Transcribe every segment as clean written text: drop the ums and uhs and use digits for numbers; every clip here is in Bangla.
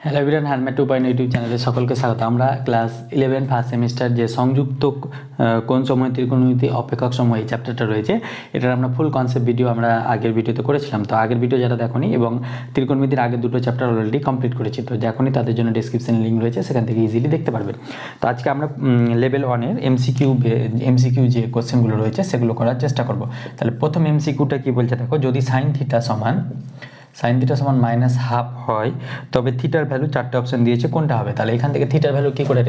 হ্যালো এভরিওয়ান, হ্যান্ডমেড 2.0 ইউটিউব চ্যানেলে সকলকে স্বাগত। আমরা ক্লাস 11 ফার্স্ট সেমিস্টার যে সংযুক্ত কোণ সময় ত্রিকোণমিতি অপেক্ষক সময় এই চ্যাপ্টারটা রয়েছে, এটার আমরা ফুল কনসেপ্ট ভিডিও আমরা আগের ভিডিওতে করেছিলাম। তো আগের ভিডিও যারা দেখোনি এবং ত্রিকোণমিতির আগের দুটো চ্যাপ্টার অলরেডি কমপ্লিট করেছি, তো দেখোনি তাদের জন্য ডেসক্রিপশনে লিঙ্ক রয়েছে, সেখান থেকে ইজিলি দেখতে পারবেন। তো আজকে আমরা লেভেল 1-এর এমসিকিউ যে কোশ্চেনগুলো রয়েছে সেগুলো করার চেষ্টা করব। তাহলে প্রথম এমসিকিউটা কি বলছে দেখো, যদি সাইন থিটা সমান -হাফ হয় তবে থিটার ভ্যালু চারটে অপশন দিয়েছে, কোনটা হবে? তাহলে এখান থেকে থিটার ভ্যালু কী করে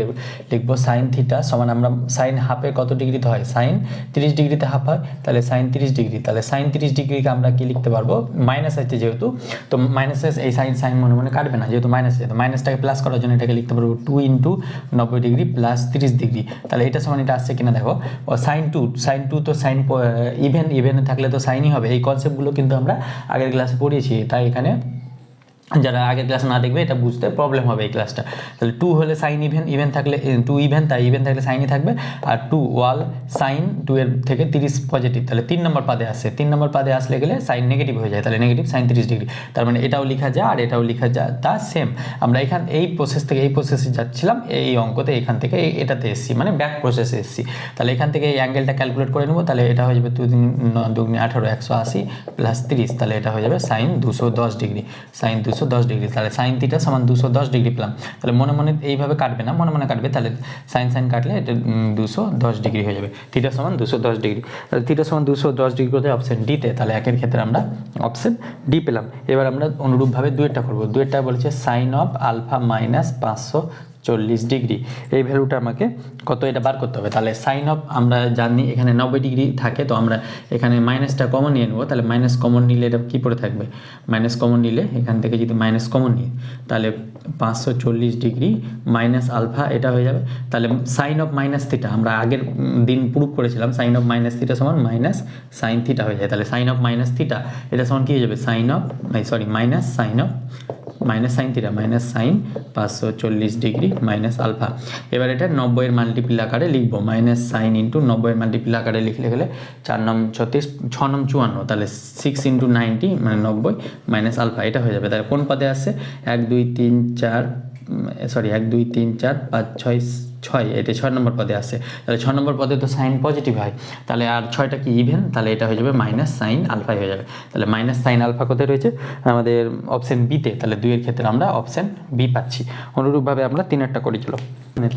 লিখবো? সাইন থিটা সমান, আমরা সাইন হাফে কত ডিগ্রিতে হয়? সাইন 30 ডিগ্রিতে হাফ হয়, তাহলে সাইন 30 ডিগ্রি। তাহলে সাইন 30 ডিগ্রিকে আমরা কি লিখতে পারবো? মাইনাস আছে যেহেতু, তো মাইনাসে এই সাইন মনে মনে কাটবে না, যেহেতু মাইনাস আছে, মাইনাসটাকে প্লাস করার জন্য এটাকে লিখতে পারবো 2 × 90 ডিগ্রি প্লাস 30 ডিগ্রি। তাহলে এটা সমান এটা আসছে কিনা দেখো, ও সাইন টু তো সাইন ইভেনে থাকলে তো সাইনই হবে। এই কনসেপ্টগুলো কিন্তু আমরা আগের ক্লাসে পড়িয়েছি, তাই এখানে যারা আগের ক্লাস না দেখবে এটা বুঝতে প্রবলেম হবে এই ক্লাসটা। তাহলে 2 হলে সাইন ইভেন থাকলে 2 ইভেন, তাই ইভেন থাকলে সাইনই থাকবে। আর 2 ওয়াল সাইন 2 এর থেকে 30 পজিটিভ, তাহলে 3 নম্বর পাদে আসে, 3 নম্বর পাদে আসলে গেলে সাইন নেগেটিভ হয়ে যায়, তাহলে নেগেটিভ সাইন 30 ডিগ্রি। তার মানে এটাও লেখা যায় আর এটাও লেখা যায়, তা সেম। আমরা এই প্রসেস থেকে এই প্রসেসে যাচ্ছিলাম, এই অঙ্কতে এখান থেকে এটাতে এসেছি, মানে ব্যাক প্রসেসে এসেছি। তাহলে এখান থেকে এই অ্যাঙ্গেলটা ক্যালকুলেট করে নেবো, তাহলে এটা হয়ে যাবে 2 × 9 = 18, 180 প্লাস 30, তাহলে এটা হয়ে যাবে সাইন 210 ডিগ্রি, সাইন 210 ডিগ্রি। তাহলে সাইন থিটা সমান 210 ডিগ্রি পেলাম। তাহলে মনে মনে এইভাবে কাটবে না, মনে মনে কাটবে, তাহলে সাইন কাটলে এটা 210 ডিগ্রি হয়ে যাবে। থিটা সমান 210 ডিগ্রি, তাহলে থিটা সমান 210 ডিগ্রি কোথায়? অপশন ডিতে। তাহলে একের ক্ষেত্রে আমরা অপশন ডি পেলাম। এবার আমরা অনুরূপভাবে দুয়েরটা করবো। দুয়েরটা বলেছে sine of alpha minus 540 degree, এই ভ্যালুটা আমাকে কত এটা বার করতে হবে। তাহলে সাইন অফ আমরা জানি এখানে 90 ডিগ্রি থাকে, তো আমরা এখানে মাইনাসটা কমন নিয়ে নেবো। তাহলে মাইনাস কমন নিলে এটা কী পড়ে থাকবে? মাইনাস কমন নিলে এখান থেকে যদি মাইনাস কমন নিই, তাহলে 540 ডিগ্রি মাইনাস আলফা এটা হয়ে যাবে। তাহলে সাইন অফ মাইনাস থিটা আমরা আগের দিন প্রুভ করেছিলাম, সাইন অফ মাইনাস থিটা সমান মাইনাস সাইন থিটা হয়ে যায়। তাহলে সাইন অফ মাইনাস থিটা এটা সমান কী হয়ে যাবে? Minus sine theta minus sine 540 degree minus alpha. এবার এটা 90-এর মাল্টিপ্ল আকারে লিখবো, মাইনাস সাইন ইন্টু 90-এর মাল্টিপ্ল আকারে লিখলে গেলে 4 9 36, 6 9 54, তাহলে 6 × 90 মানে 90 মাইনাস আলফা এটা হয়ে যাবে। তাহলে কোন পদে আসছে? 1 2 3 4 5 6 6, এটা 6 নম্বর পদে আসে। তাহলে 6 নম্বর পদে তো সাইন পজিটিভ হয়, তাহলে আর 6টা কি ইভেন, তাহলে এটা হয়ে যাবে মাইনাস সাইন আলফা হয়ে যাবে। তাহলে মাইনাস সাইন আলফা কোথায় রয়েছে? আমাদের অপশন বিতে। তাহলে 2-এর ক্ষেত্রে আমরা অপশন বি পাচ্ছি। অনুরূপভাবে আমরা 3-এরটা করি। চলো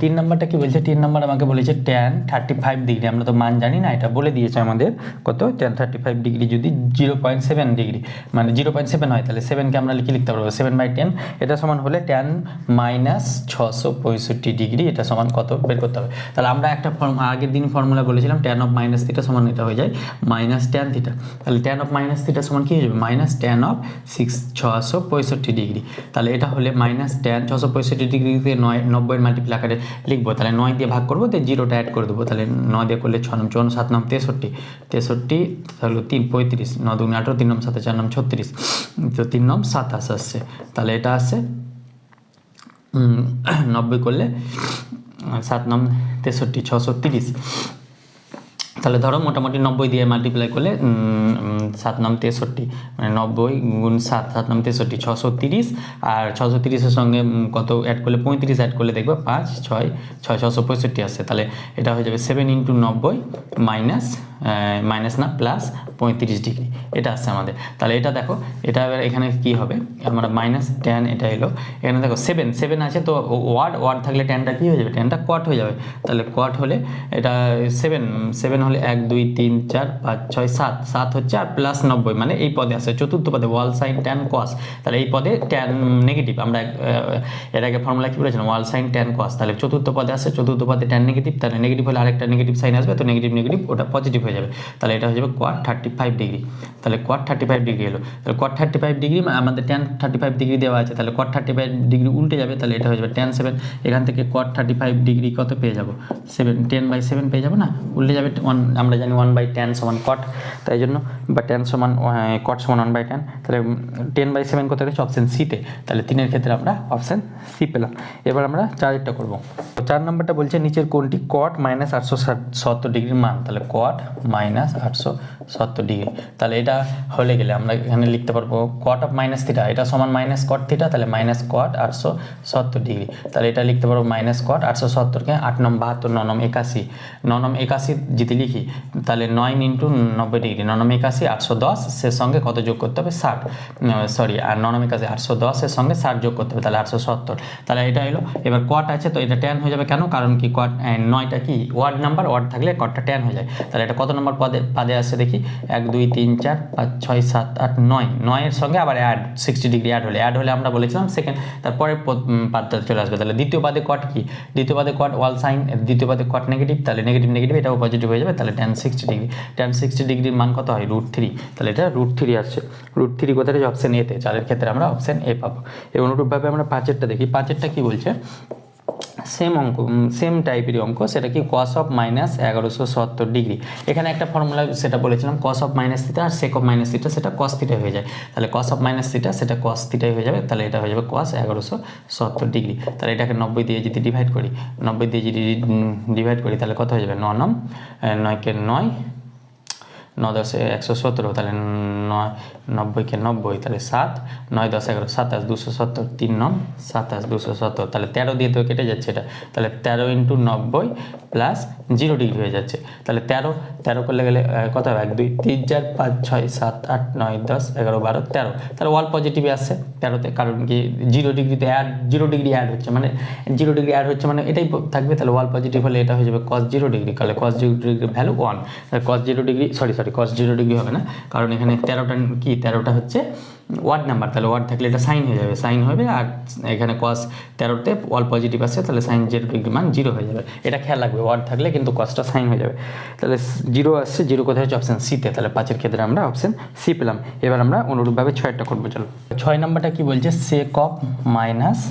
3 নম্বরটা কি বলছে? 3 নম্বর আমাকে বলেছে tan 35 ডিগ্রি, আমরা তো মান জানি না, এটা বলে দিয়েছে আমাদের কত, tan 35 ডিগ্রি যদি 0.7 ডিগ্রি মানে 0.7 হয়, তাহলে 7কে আমরা লিখতে পারবো 7/10, এটা সমান হলে tan -665 ডিগ্রি, এটা সমান কত বের করতে হবে। তাহলে আমরা একটা আগের দিন ফর্মুলা বলেছিলাম, tan অফ মাইনাস থিটা সমান এটা হয়ে যায় মাইনাস ট্যান থিটা। তাহলে tan অফ মাইনাস থিটা সমান কি হয়ে যাবে? Minus tan of 665 degree. তাহলে এটা হলে মাইনাস tan 665 ডিগ্রিতে 90-এর মাল্টিপ্ল আকারে লিখবো। তাহলে 9 দিয়ে ভাগ করবো, তো 0টা অ্যাড করে দেবো। তাহলে 9 দিয়ে করলে 6 9 7 9 63, তাহলে 3 35, 9 2 18, 3 9 7 4 9 36, তো 3 9 27 আসছে। তাহলে এটা আসছে 90 করলে 7 9 63, 630। তাহলে ধরো মোটামুটি 90 দিয়ে মাল্টিপ্লাই করলে 7 9 63, মানে 90 × 7, 7 9 63, 630। আর 630-এর সঙ্গে কত অ্যাড করলে 35 অ্যাড করলে দেখবে 5 6 6 665 আসছে। তাহলে এটা হয়ে যাবে 7 × 90 মাইনাস না প্লাস 35 ডিগ্রি, এটা আসছে আমাদের। তাহলে এটা দেখো, এটা এবার এখানে কি হবে? আমরা মাইনাস ট্যান এটা এলো, এখানে দেখো 7 আছে, তো ওয়ার্ড থাকলে ট্যানটা কী হয়ে যাবে? ট্যানটা কোয়াট হয়ে যাবে। তাহলে কোয়াট হলে এটা 7 হলে 1 2 3 4 5 6 7 হচ্ছে, আর প্লাস 90 মানে এই পদে আসে চতুর্থ পদে ওয়াল সাইন ট্যান কস। তাহলে এই পদে ট্যান নেগেটিভ, আমরা এর আগে ফর্মুলা কি বলেছিলাম? ওয়াল সাইন ট্যান কস। তাহলে চতুর্থ পদে আসে, চতুর্থ পদে ট্যান নেগেটিভ, তাহলে নেগেটিভ হলে আরেকটা নেগেটিভ সাইন আসবে, তো নেগেটিভ ওটা পজিটিভ হয়ে যাবে। তাহলে এটা হয়ে যাবে কোয়াট 35 ডিগ্রি। তাহলে কোয়াট 35 ডিগ্রি এলো। তাহলে কোয়াট 35 ডিগ্রি আমাদের ট্যান 35 ডিগ্রি দেওয়া আছে, তাহলে কোয়াট 35 ডিগ্রি উল্টে যাবে, তাহলে এটা হয়ে যাবে ট্যান 7। এখান থেকে কোয়াট 35 ডিগ্রি কত পেয়ে যাবো? 10/7 পেয়ে যাবো না, উল্টে যাবে। আমরা জানি 1/10 সমান কট, তাই জন্য বা ট্যান সমান কট সমান 1/10। তাহলে 10/7 কোথায় গেছে? অপশন সিতে। তাহলে 3-এর ক্ষেত্রে আমরা অপশন সি পেলাম। এবার আমরা 4-এরটা করবো। 4 নম্বরটা বলছে নিচের কোণটি কট -870 ডিগ্রির মান। তাহলে কট মাইনাস 870 ডিগ্রি। তাহলে এটা হলে গেলে আমরা এখানে লিখতে পারবো কট অফ মাইনাস থিটা, এটা সমান মাইনাস কট থিটা, তাহলে মাইনাস কট 870 ডিগ্রি। তাহলে এটা লিখতে পারবো মাইনাস কট 870কে 8 নং 72, 9 নং 81, 9 নং 81 যদি লিখি তাহলে 9 ইন্টু 90 ডিগ্রি, 9 নং 81 810, সে সঙ্গে কত যোগ করতে হবে 60, সরি আর 9 নং 81 810 এর সঙ্গে 60 যোগ করতে হবে, তাহলে 870। তাহলে এটা এলো। এবার কট আছে তো এটা ট্যান হয়ে যাবে, কেন? কারণ কি কট 9টা কি ওয়ার্ড নাম্বার, ওয়ার্ড থাকলে কটটা ট্যান হয়ে যায়। তাহলে এটা কত নম্বর পাদে আসছে দেখি, 1 2 3 4 5 6 7 8 9, 9 এর সঙ্গে আবার অ্যাড 60 ডিগ্রি অ্যাড হলে আমরা বলেছিলাম সেকেন্ড, তারপরে পাদটা চলে আসবে। তাহলে দ্বিতীয় পাদে কট কি, দ্বিতীয় পাদে কট ওয়াল সাইন, দ্বিতীয় পাদে কট নেগেটিভ, তাহলে নেগেটিভ এটাও পজিটিভ হয়ে যাবে, তাহলে tan 60 ডিগ্রি। tan 60 ডিগ্রির মান কত হয় √3, তাহলে এটা √3 আসছে। √3 কোথায় আছে? অপশন এতে। চারের ক্ষেত্রে আমরা অপশন এ পাবো। এবং অনুরূপভাবে আমরা পাঁচেরটা দেখি, পাঁচেরটা কি বলছে, সেম অঙ্ক, সেম টাইপেরই অঙ্ক, সেটা কি কস অফ মাইনাস 1170 ডিগ্রি। এখানে একটা ফর্মুলা সেটা বলেছিলাম কস অফ মাইনাস থিটা আর সেক অফ মাইনাস থিটা, সেটা কস থিটা হয়ে যায়। তাহলে কস অফ মাইনাস থিটা সেটা কস থিটাই হয়ে যাবে, তাহলে এটা হয়ে যাবে কস 1170 ডিগ্রি। তাহলে এটাকে 90 দিয়ে যদি ডিভাইড করি, 90 দিয়ে যদি ডিভাইড করি তাহলে কত হয়ে যাবে, 9 9, 9কে 9, 9 10 117, তাহলে 9 90কে 90, তাহলে 7, 9 10 11 27 270, 3 9 27 270, তাহলে 13 দিয়ে তো কেটে যাচ্ছে এটা, তাহলে 13 ইন্টু 90 প্লাস 0 ডিগ্রি হয়ে যাচ্ছে। তাহলে 13 করলে গেলে কত হবে, 1 2 3 4 5 6 7 8 9 10 11 12 13, তাহলে ওয়াল পজিটিভ আসছে 13তে, কারণ কি 0 ডিগ্রিতে অ্যাড, 0 ডিগ্রি অ্যাড হচ্ছে মানে 0 ডিগ্রি অ্যাড হচ্ছে মানে এটাই থাকবে, তাহলে ওয়াল পজিটিভ হলে এটা হয়ে যাবে cos 0 ডিগ্রি, তাহলে cos 0 ডিগ্রির ভ্যালু 1, তাহলে cos 0 degree sorry cos 0 degree হবে না, কারণ এখানে 13টা কি 13টা হচ্ছে ওয়ার্ড নাম্বার, তাহলে ওয়ার্ড থাকলে এটা সাইন হয়ে যাবে, সাইন হবে, আর এখানে cos 13তে ওয়াল পজিটিভ আসছে, তাহলে সাইন 0 ডিগ্রি মান 0 হয়ে যাবে। এটা খেয়াল রাখবে, ওয়ার্ড থাকলে কিন্তু cosটা সাইন হয়ে যাবে। তাহলে 0 আসছে, 0 কোথায় হচ্ছে অপশন সিতে, তাহলে 5-এর ক্ষেত্রে আমরা অপশন সি পেলাম। এবার আমরা অনুরূপভাবে 6টা করবো, চলো 6 নম্বরটা কি বলছে, সেক অফ মাইনাস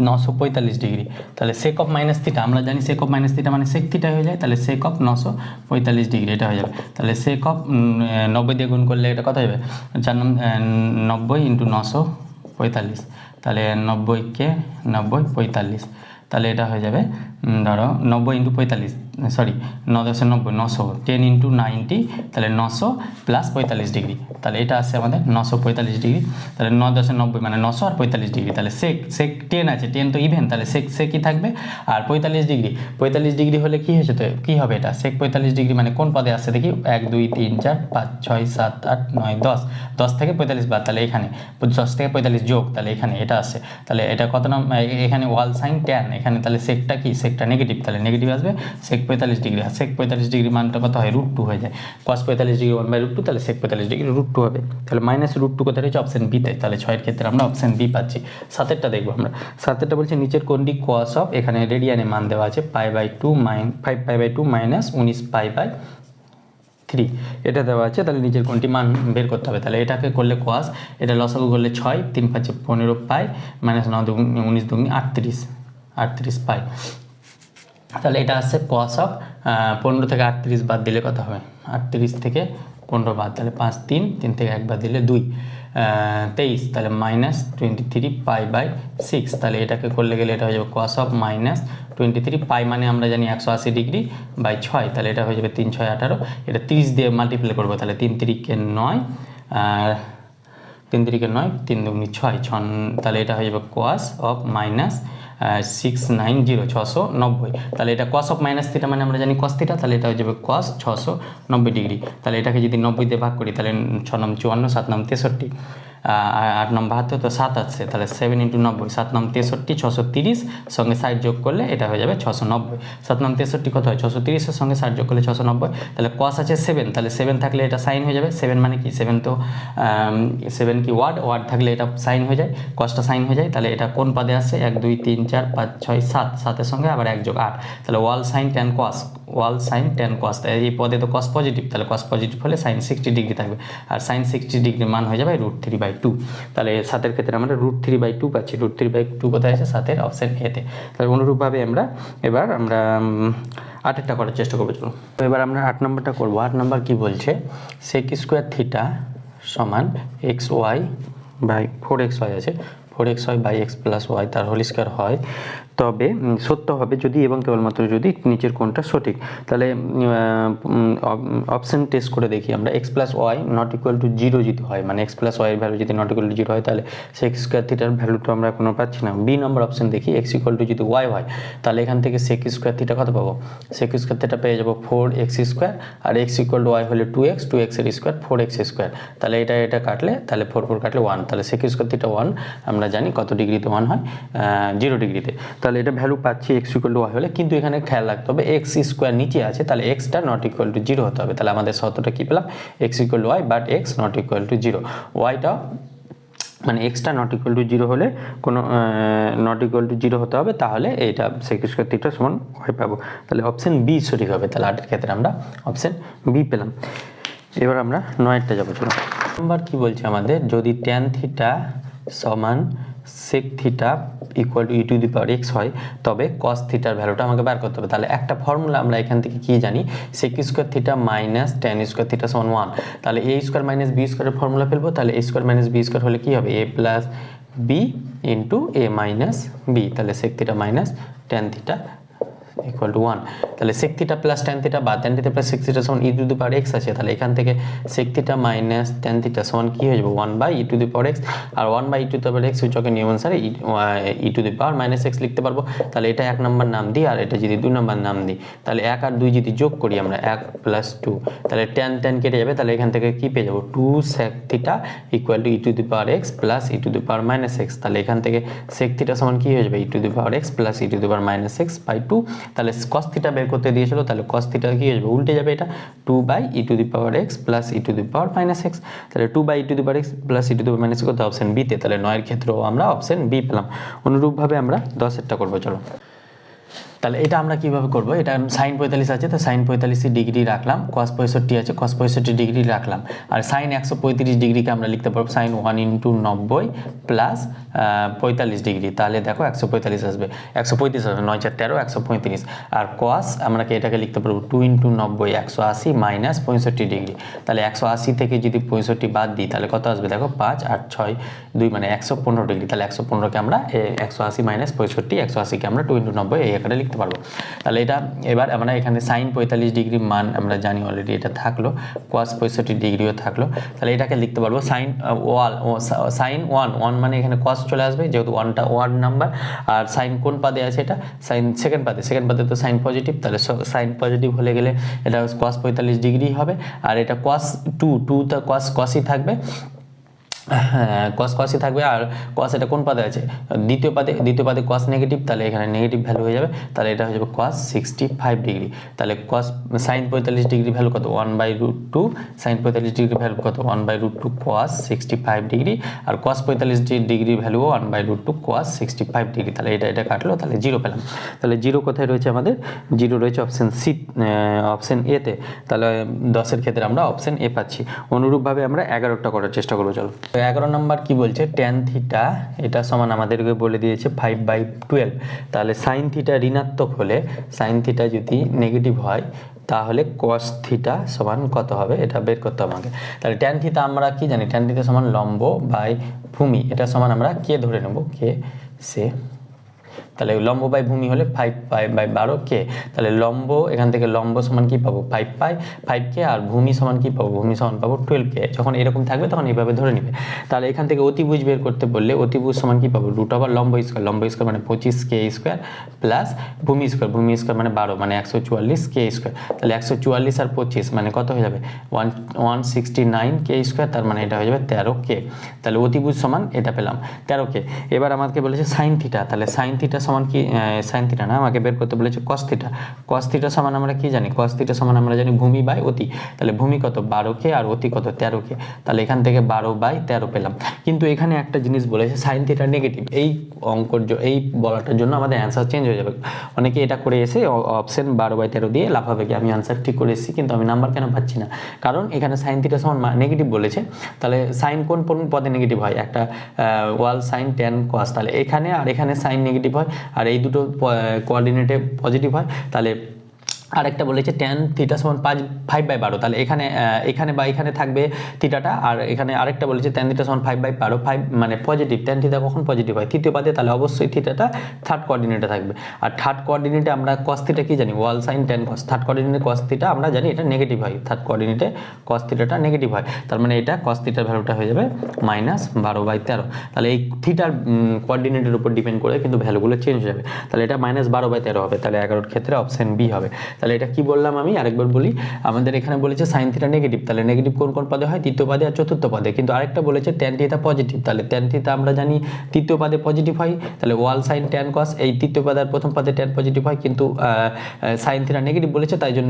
945 ডিগ্রি। তাহলে সেক অফ মাইনাস থিটা, আমরা জানি সেক অফ মাইনাস থিটা মানে সেক থিটা হয়ে যায়, তাহলে সেক অফ 945 ডিগ্রি এটা হয়ে যাবে। তাহলে সেক অফ 90 দিয়ে গুণ করলে এটা কত হবে, 90 ইন্টু 945, তাহলে 90কে 90 45, তাহলে এটা হয়ে যাবে ধরো 90 ইন্টু 45, সরি 9 10 90, 900, 10 ইন্টু 90, তাহলে 900 প্লাস 45 ডিগ্রি, তাহলে এটা আসছে আমাদের 945 ডিগ্রি। তাহলে 9 10 90 মানে 900 আর 45 ডিগ্রি, তাহলে সেক 10 আছে, 10 তো ইভেন, তাহলে সেকই থাকবে। আর 45 ডিগ্রি হলে কি হয়েছে, তো কী হবে এটা, সেক 45 ডিগ্রি মানে কোন পদে আসছে দেখি, 1 2 3 4 5 6 7 8 9 10, 10 থেকে 45 বাদ, তাহলে এখানে 10 থেকে 45 যোগ, তাহলে এখানে এটা আসছে, তাহলে এটা কত নাম, এখানে ওয়াল সাইন ট্যান, এখানে তাহলে সেকটা কি, সেকটা নেগেটিভ, তাহলে নেগেটিভ আসবে, সেক 45 ডিগ্রি, আর সেক 45 ডিগ্রি মানটা কত হয়, √2 হয়ে যায়, cos 45 ডিগ্রি 1/√2, তাহলে সেক 45 ডিগ্রি √2 হবে, তাহলে মাইনাস √2 কোথায় রয়েছে, অপশন বিতে, তাহলে 6-এর ক্ষেত্রে আমরা অপশন বি পাচ্ছি। 7-এরটা দেখবো আমরা, 7-এরটা বলছে নিচের কোনটি cos অফ, এখানে রেডিয়ানে মান দেওয়া আছে π/2 5π/2 মাইনাস 19 π/3, এটা দেওয়া আছে, তাহলে নিচের কোনটি মান বের করতে হবে। তাহলে এটাকে করলে cos, এটা লসাগু করলে 6 3 5 15 π মাইনাস 9 19 2 38 π, তাহলে এটা আসছে cos অফ 15 থেকে 38 বাদ দিলে কত হবে, 38 থেকে 15 বাদ, তাহলে 5 3 থেকে 1 বাদ দিলে 2 23, তাহলে মাইনাস 23 π/6, তাহলে এটাকে করলে গেলে এটা হয়ে যাবে cos অফ মাইনাস 23 π মানে আমরা জানি 180 ডিগ্রি বাই 6, তাহলে এটা হয়ে যাবে 3 6 18, এটা 30 দিয়ে মাল্টিপ্লাই করবো, তাহলে 3 3 9 আর 3 3 9 3 2 6, তাহলে এটা হয়ে যাবে cos অফ মাইনাস 690 690, তাহলে এটা cos অফ মাইনাস থিটা মানে আমরা জানি cos থিটা, তাহলে এটা হয়ে যাবে cos 690 ডিগ্রি। তাহলে এটাকে যদি 90 দিয়ে ভাগ করি, তাহলে 6 9 54 7 9 63, 8 9 72, তো 7 আছে, তাহলে 7 ইন্টু 90, 7 9 63 630, সঙ্গে 60 যোগ করলে এটা হয়ে যাবে 690, 7 9 63 কত হয় 630, এর সঙ্গে 60 যোগ করলে 690, তাহলে cos আছে 7, তাহলে 7 থাকলে এটা সাইন হয়ে যাবে, 7 মানে কি 7 তো 7 কি ওয়ার্ড থাকলে এটা সাইন হয়ে যায়, cosটা সাইন হয়ে যায়, তাহলে এটা কোন পদে আসছে 1 2 3 4 5 6 7, 7-এর সঙ্গে আবার 1 যোগ 8, তাহলে ওয়াল সাইন ট্যান cos, এই পদে তো cos পজিটিভ, তাহলে cos পজিটিভ হলে সাইন 60 ডিগ্রি থাকবে, আর সাইন 60 ডিগ্রি মান হয়ে যাবে √3/2, তাহলে 7-এর ক্ষেত্রে আমরা √3/2 পাচ্ছি, √3/2 কোথায় আছে 7-এর অপশন এতে। তাহলে অনুরূপভাবে এবার আমরা 8-এরটা করার চেষ্টা করবো, চলো তো এবার আমরা 8 নম্বরটা করবো। 8 নম্বর কি বলছে, sec স্কোয়ার থিটা সমান xy/4xy আছে, 4xy/x + y তার হোল স্কোয়ার হয়, তবে সত্য হবে যদি এবং কেবলমাত্র যদি নিচের কোনটা সঠিক। তাহলে অপশন টেস্ট করে দেখি আমরা, x plus y not equal to zero যদি হয়, মানে এক্স প্লাস ওয়াই এর ভ্যালু যদি নট ইকুয়াল টু জিরো হয়, তাহলে সেক স্কোয়ার থিটার ভ্যালু তো আমরা কোনো পাচ্ছি না। বি নম্বর অপশন দেখি, এক্স ইকুয়াল টু যদি ওয়াই হয়, তাহলে এখান থেকে সেক স্কোয়ার থিটা কত পাবো, সেক স্কোয়ার থিটা পেয়ে যাবো 4x স্কোয়ার, আর এক্স ইকুয়াল টু ওয়াই হলে 2x, 2x এর স্কোয়ার 4x স্কোয়ার, তাহলে এটা কাটলে তাহলে 4 কাটলে 1, তাহলে সেক স্কোয়ার থিটা 1 আমরা জানি কত ডিগ্রিতে 1 হয়, 0 ডিগ্রিতে। তাহলে এটা ভ্যালু পাচ্ছি এক্স ইকুয়াল টু ওয়াই হলে, কিন্তু এখানে খেয়াল রাখতে হবে এক্স স্কোয়ার নিচে আছে, তাহলে এক্সটা নট ইকুয়াল টু 0 হতে হবে। তাহলে আমাদের শর্তটা কী পেলাম, x equal to Y but x not equal two 0, ওয়াইটা মানে এক্সটা নট ইকুয়াল টু 0 হলে কোনো নট ইকুয়াল টু 0 হতে হবে, তাহলে এইটা সেক স্কোয়ার থিটা সমান ওয়াই পাবো। তাহলে অপশন বি সঠিক হবে। তাহলে 8 এর ক্ষেত্রে আমরা অপশন বি পেলাম। এবার আমরা 9টা যাবো। চলো নাম্বার কি বলছে আমাদের, যদি ট্যান থিটা সমান sec theta equal to e to the power x হয়, তবে কস থিটার ভ্যালুটা আমাকে বার করতে হবে। তাহলে একটা ফর্মুলা আমরা এখান থেকে কি জানি, sec square theta minus tan square theta সমান 1, তাহলে এ স্কোয়ার মাইনাস বি স্কোয়ারের ফর্মুলা ফেলবো। তাহলে A square minus B square হলে কী হবে, A plus B into A minus B, তাহলে sec theta minus tan theta equal to 1, তাহলে sec theta plus tan theta বা tan theta plus sec theta সমান e to the power x আছে, তাহলে এখান থেকে sec theta minus tan theta সমান কী হয়ে যাবে 1 by e to the power x, আর 1 by e to the power x সূচকের নিয়ম অনুসারে e to the power minus x লিখতে পারবো। তাহলে এটা 1 নম্বর নাম দিই, আর এটা যদি 2 নম্বর নাম দিই, তাহলে 1 আর 2 যদি যোগ করি আমরা 1 প্লাস 2, তাহলে ট্যান কেটে যাবে, তাহলে এখান থেকে কী পেয়ে যাবো 2 sec theta equal to e to the power x plus e to the power minus x, তাহলে এখান থেকে সেক থিটা সমান কী হয়ে যাবে e to the power x plus e to the power minus x by 2, তাহলে কস থিটা বের করতে দিয়েছিল, তাহলে কস থিটা কি হয়ে যাবে, উল্টে যাবে, এটা 2 by e to the power x plus e to the power minus x, তাহলে 2 by e to the power x plus e to the power minus x option বিতে। তাহলে 9 এর ক্ষেত্রেও আমরা অপশন বি পেলাম। অনুরূপভাবে আমরা 10এরটা করবো। চলো তাহলে এটা আমরা কিভাবে করব, এটা সাইন 45 আছে, তো সাইন 45 ডিগ্রি রাখলাম, কস 65 আছে, কস 65 ডিগ্রি রাখলাম, আর সাইন 135 ডিগ্রিকে আমরা লিখতে পারবো সাইন 1 ইন্টু 90 প্লাস 45 ডিগ্রি, তাহলে দেখো 145 আসবে, 135 আসবে, 9 4 13 135, আর কস আমরা এটাকে লিখতে পারবো 2 ইন্টু 90 180 মাইনাস 65 ডিগ্রি, তাহলে 180 থেকে যদি 65 বাদ দিই তাহলে কত আসবে, দেখো 5 8 6 2 মানে 115 ডিগ্রি, তাহলে 115কে আমরা 180 মাইনাস 65, 180কে আমরা 2 ইন্টু 90 এই আকারে লিখতে পারবো। তাহলে এটা এবার আমরা এখানে সাইন 45 ডিগ্রি মান আমরা জানি অলরেডি, এটা থাকলো, কস 65 ডিগ্রিও থাকলো, তাহলে এটাকে লিখতে পারবো সাইন সাইন 1 মানে এখানে কস চলে আসবে, যেহেতু 1টা ওয়ার্ড নাম্বার, আর সাইন কোন পাদে আছে, এটা সাইন সেকেন্ড পাদে তো সাইন পজিটিভ, তাহলে সাইন পজিটিভ হলে গেলে এটা কস 45 ডিগ্রি হবে, আর এটা কস 2 তো কসই থাকবে, হ্যাঁ কসই থাকবে, আর কস এটা কোন পাদে আছে, দ্বিতীয় পাদে কস নেগেটিভ, তাহলে এখানে নেগেটিভ ভ্যালু হয়ে যাবে, তাহলে এটা হয়ে যাবে কস 65 ডিগ্রি, তাহলে কস সাইন 45 ডিগ্রি ভ্যালু কত 1/√2, সাইন 45 ডিগ্রি ভ্যালু কত 1/√2 কস 65 ডিগ্রি, আর কস 45 ডিগ্রি ভ্যালু 1/√2 কস 65 ডিগ্রি, তাহলে এটা কাটলো, তাহলে 0 পেলাম। তাহলে 0 কোথায় রয়েছে আমাদের, 0 রয়েছে অপশন সি, অপশন এতে, তাহলে 10 এর ক্ষেত্রে আমরা অপশন এ পাচ্ছি। অনুরূপভাবে আমরা 11টা করার চেষ্টা করবো। চলো 11 নম্বর কি বলছে, ট্যান থিটা এটা সমান আমাদেরকে বলে দিয়েছে 5/12, তাহলে সাইন থিটা ঋণাত্মক হলে, সাইন থিটা যদি নেগেটিভ হয় তাহলে কস থিটা সমান কত হবে, এটা বের করতে হবে আমাকে। তাহলে ট্যান থিটা আমরা কি জানি, ট্যান থিটা সমান লম্ব বাই ভূমি, এটা সমান আমরা কে ধরে নেব, কে সে, তাহলে লম্ব বাই ভূমি হলে 5π/12 কে, তাহলে লম্ব এখান থেকে লম্ব সমান কি পাবো 5π আর ভূমি সমান কি পাবো, ভূমি সমান পাবো 12 কে, যখন এরকম থাকবে তখন এইভাবে ধরে নিবে। তাহলে এখান থেকে অতিভুজ বের করতে বললে অতিভুজ সমান কি পাবো, √ লম্ব স্কোয়ার মানে 25k স্কোয়ার প্লাস ভূমি স্কোয়ার মানে 12 মানে 144k স্কোয়ার, তাহলে 144 আর 25 মানে কত হয়ে যাবে 169k স্কোয়ার, তার মানে এটা হয়ে যাবে 13k, তাহলে অতিভুজ সমান এটা পেলাম 13k। এবার আমাকে বলেছে সাইন থিটা, তাহলে সাইন থিটা সমান কি, সাইন থিটা না, আমাকে বের করতে বলেছে কস থিটা সমান আমরা কি জানি, কস থিটা সমান আমরা জানি ভূমি বাই অতি, তাহলে ভূমি কত 12k আর অতি কত 13k, তাহলে এখান থেকে 12/13 পেলাম। কিন্তু এখানে একটা জিনিস বলেছে সাইন থিটা নেগেটিভ, এই এই বলাটার জন্য আমাদের অ্যান্সার চেঞ্জ হয়ে যাবে। অনেকে এটা করে এসে অপশন 12/13 দিয়ে লাফাবে কি আমি অ্যান্সার ঠিক করে এসেছি, কিন্তু আমি নাম্বার কেন পাচ্ছি না, কারণ এখানে সাইন থিটা সমান নেগেটিভ বলেছে, তাহলে সাইন কোন পদে নেগেটিভ হয়, একটা ওয়াল সাইন ট্যান কস, তাহলে এখানে আর এখানে সাইন নেগেটিভ হয়, আর এই দুটো কোঅর্ডিনেটে পজিটিভ হয়, তাহলে আরেকটা বলেছে ট্যান থিটা সমান 5/12, তাহলে এখানে বা এখানে থাকবে থিটাটা, আর এখানে আরেকটা বলেছে ট্যান থিটা সমান 5/12, 5 মানে পজিটিভ, ট্যান থিটা কখন পজিটিভ হয় তৃতীয় পাদে, তাহলে অবশ্যই থিটাটা থার্ড কোঅর্ডিনেটে থাকবে। আর থার্ড কোঅর্ডিনেটে আমরা cos থিটা কি জানি, all sine tan cos, third কোঅর্ডিনেটে cos থিটা আমরা জানি এটা নেগেটিভ হয়, থার্ড কোঅর্ডিনেটে cos থিটাটা নেগেটিভ হয়, তার মানে এটা cos থিটার ভ্যালুটা হয়ে যাবে -12/13। তাহলে এই থিটার কোঅর্ডিনেটের উপর ডিপেন্ড করে কিন্তু ভ্যালুগুলো চেঞ্জ হয়ে যাবে, তাহলে এটা -12/13 হবে, তাহলে 11 ক্ষেত্রে অপশন বি হবে। তাহলে এটা কি বললাম আমি আরেকবার বলি, আমাদের এখানে বলেছে সাইন থিটা নেগেটিভ, তাহলে নেগেটিভ কোন কোন পদে হয়, তৃতীয় পদে আর চতুর্থ পদে, কিন্তু আরেকটা বলেছে ট্যান থিটা পজিটিভ, তাহলে ট্যান থিটা আমরা জানি তৃতীয় পদে পজিটিভ হয়, তাহলে ওয়াল সাইন ট্যান কস এই তৃতীয় পদে আর প্রথম পদে ট্যান পজিটিভ হয়, কিন্তু সাইন থিটা নেগেটিভ বলেছে, তাই জন্য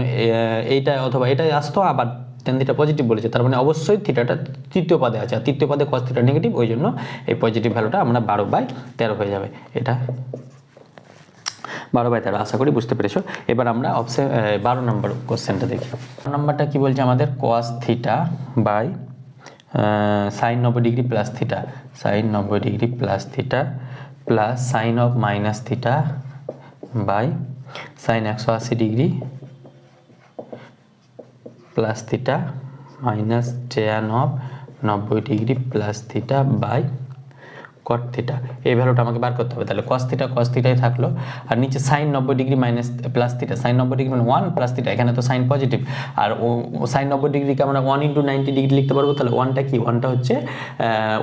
এইটা অথবা এটাই আসতো, আবার ট্যান থিটা পজিটিভ বলেছে, তার মানে অবশ্যই থিটাটা তৃতীয় পদে আছে, আর তৃতীয় পদে cos থিটা নেগেটিভ, ওই জন্য এই পজিটিভ ভ্যালুটা আমরা 12/13 হয়ে যাবে, এটা 12/13। আশা করি বুঝতে পেরেছো। এবার আমরা অপশন 12 নম্বর কোশ্চেনটা দেখি। 12 নম্বরটা কি বলছে আমাদের, cos theta by sine 90 degree plus theta, sine 90 degree plus theta plus sine of minus theta by sine 180 degree plus theta minus tan of 90 degree plus theta by cot theta, এই ভ্যালুটা আমাকে বার করতে হবে। তাহলে cos থিটাই থাকলো, আর নিচে sine 90 degree minus plus theta, sine 90 degree মানে 1 প্লাস থিটা, এখানে তো সাইন পজিটিভ, আর সাইন 90 ডিগ্রিকে আমরা 1 × 90 ডিগ্রি লিখতে পারবো, তাহলে 1টা কি, 1টা হচ্ছে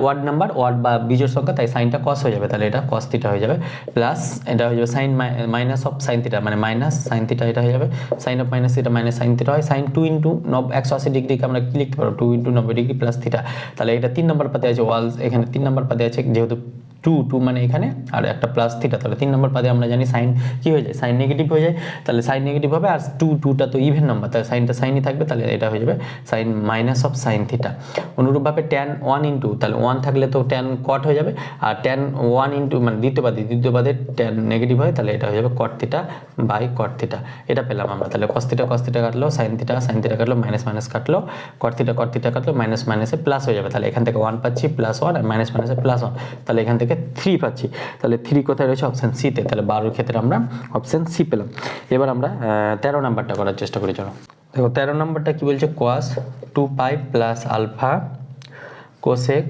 ওয়ার্ড নাম্বার, ওয়ার্ড বা বিজোড় সংখ্যা, তাই সাইনটা cos হয়ে যাবে, তাহলে এটা cos থিটা হয়ে যাবে, প্লাস এটা হয়ে যাবে sine minus of sine theta, মানে মাইনাস সাইন থিটা, এটা হয়ে যাবে sine of minus theta minus sine theta হয়, সাইন 2 × 180 ডিগ্রিকে আমরা কি লিখতে পারবো, 2 × 90 ডিগ্রি প্লাস থিটা, তাহলে এটা 3 নম্বর পাদে আছে, ওয়াল এখানে 3 নম্বর পাদে আছে, যেহেতু 2 মানে এখানে আর একটা প্লাস থিটা, তাহলে 3 নম্বর পাদে আমরা জানি সাইন কি হয়ে যায়, সাইন নেগেটিভ হয়ে যায়, তাহলে সাইন নেগেটিভ হবে, আর 2টা তো ইভেন নাম্বার, তাহলে সাইনটা সাইনই থাকবে, তাহলে এটা হয়ে যাবে sine minus of sine theta. অনুরূপভাবে ট্যান 1 × তাহলে 1 থাকলে তো ট্যান কট হয়ে যাবে, আর ট্যান 1 × মানে দ্বিতীয় পাদে ট্যান নেগেটিভ হয়, তাহলে এটা হয়ে যাবে cot theta by cot theta, এটা পেলাম আমরা। তাহলে cos থিটা কাটলো, সাইন থিটা কাটলো, মাইনাস কাটলো, কট থিটা কাটলো, মাইনাসে প্লাস হয়ে যাবে, তাহলে এখান থেকে 1 পাচ্ছি প্লাস 1, আর মাইনাসে প্লাস 1, তাহলে এখান থেকে 3 পাচ্ছি, তাহলে 3 কোথায় রয়েছে, অপশন সিতে, তাহলে 12 ক্ষেত্রে আমরা অপশন সি পেলাম। এবার আমরা 13 নাম্বারটা করার চেষ্টা করি, চলো দেখো 13 নাম্বারটা কি বলছে, cos 2π plus alpha cosec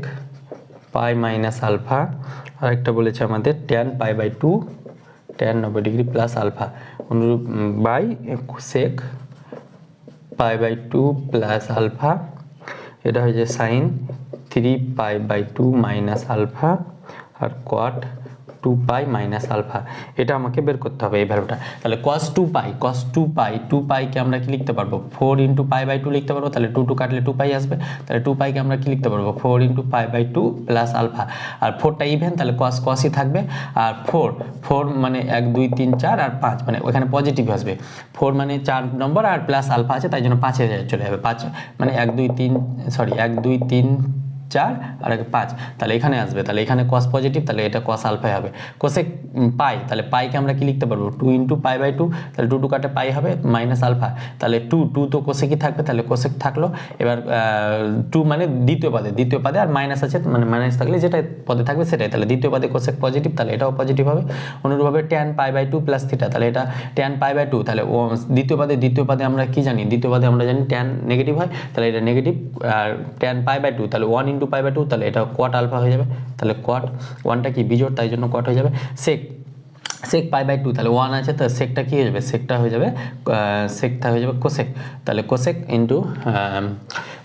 pi minus alpha, আর একটা বলেছে আমাদের tan π/2 tan 90 degree plus alpha অনুরূপ বাই কোসেক π/2 প্লাস আলফা, এটা হয়ে যায় সাইন 3π/2 মাইনাস আলফা, আর কট 2π মাইনাস আলফা, এটা আমাকে বের করতে হবে এই ভ্যালুটা। তাহলে cos 2π কে আমরা কি লিখতে পারবো, 4 × π/2 লিখতে পারবো, তাহলে 2 কাটলে 2π আসবে, তাহলে 2π কে আমরা কি লিখতে পারবো, 4 × π/2 প্লাস আলফা, আর 4টা ইভেন, তাহলে cosই থাকবে, আর 4 মানে 1 2 3 4 আর 5 মানে ওখানে পজিটিভ আসবে, 4 মানে 4 নম্বর আর প্লাস আলফা আছে, তাই জন্য 5-এ চলে যাবে, 5 মানে 1 2 3 4 আর 5, তাহলে এখানে আসবে, তাহলে এখানে cos পজিটিভ, তাহলে এটা cos আলফাই হবে, কোসেক পাই, তাহলে পাইকে আমরা কি লিখতে পারবো, 2 × π/2, তাহলে 2 কাটে পাই হবে মাইনাস আলফা, তাহলে 2 তো কোসেকই থাকবে, তাহলে কোসেক থাকলো, এবার 2 মানে দ্বিতীয় পাদে আর মাইনাস আছে, মানে মাইনাস থাকলে যেটা পদে থাকবে সেটাই, তাহলে দ্বিতীয় পাদে কোসেক পজিটিভ, তাহলে এটাও পজিটিভ হবে। অনুরূপভাবে ট্যান π/2 প্লাস থিটা, তাহলে এটা ট্যান π/2, তাহলে দ্বিতীয় পাদে আমরা কি জানি, দ্বিতীয় পাদে আমরা জানি ট্যান নেগেটিভ হয়, তাহলে এটা নেগেটিভ, আর ট্যান π/2 তাহলে 1 × π/2, তাহলে এটা কট আলফা হয়ে যাবে, তাহলে কট 1টা কি বিজোড়, তাই জন্য কট হয়ে যাবে, সেক π/2, তাহলে 1 আছে, তো সেকটা কি হয়ে যাবে, সেকটা হয়ে যাবে কোসেক, তাহলে কোসেক ইন্টু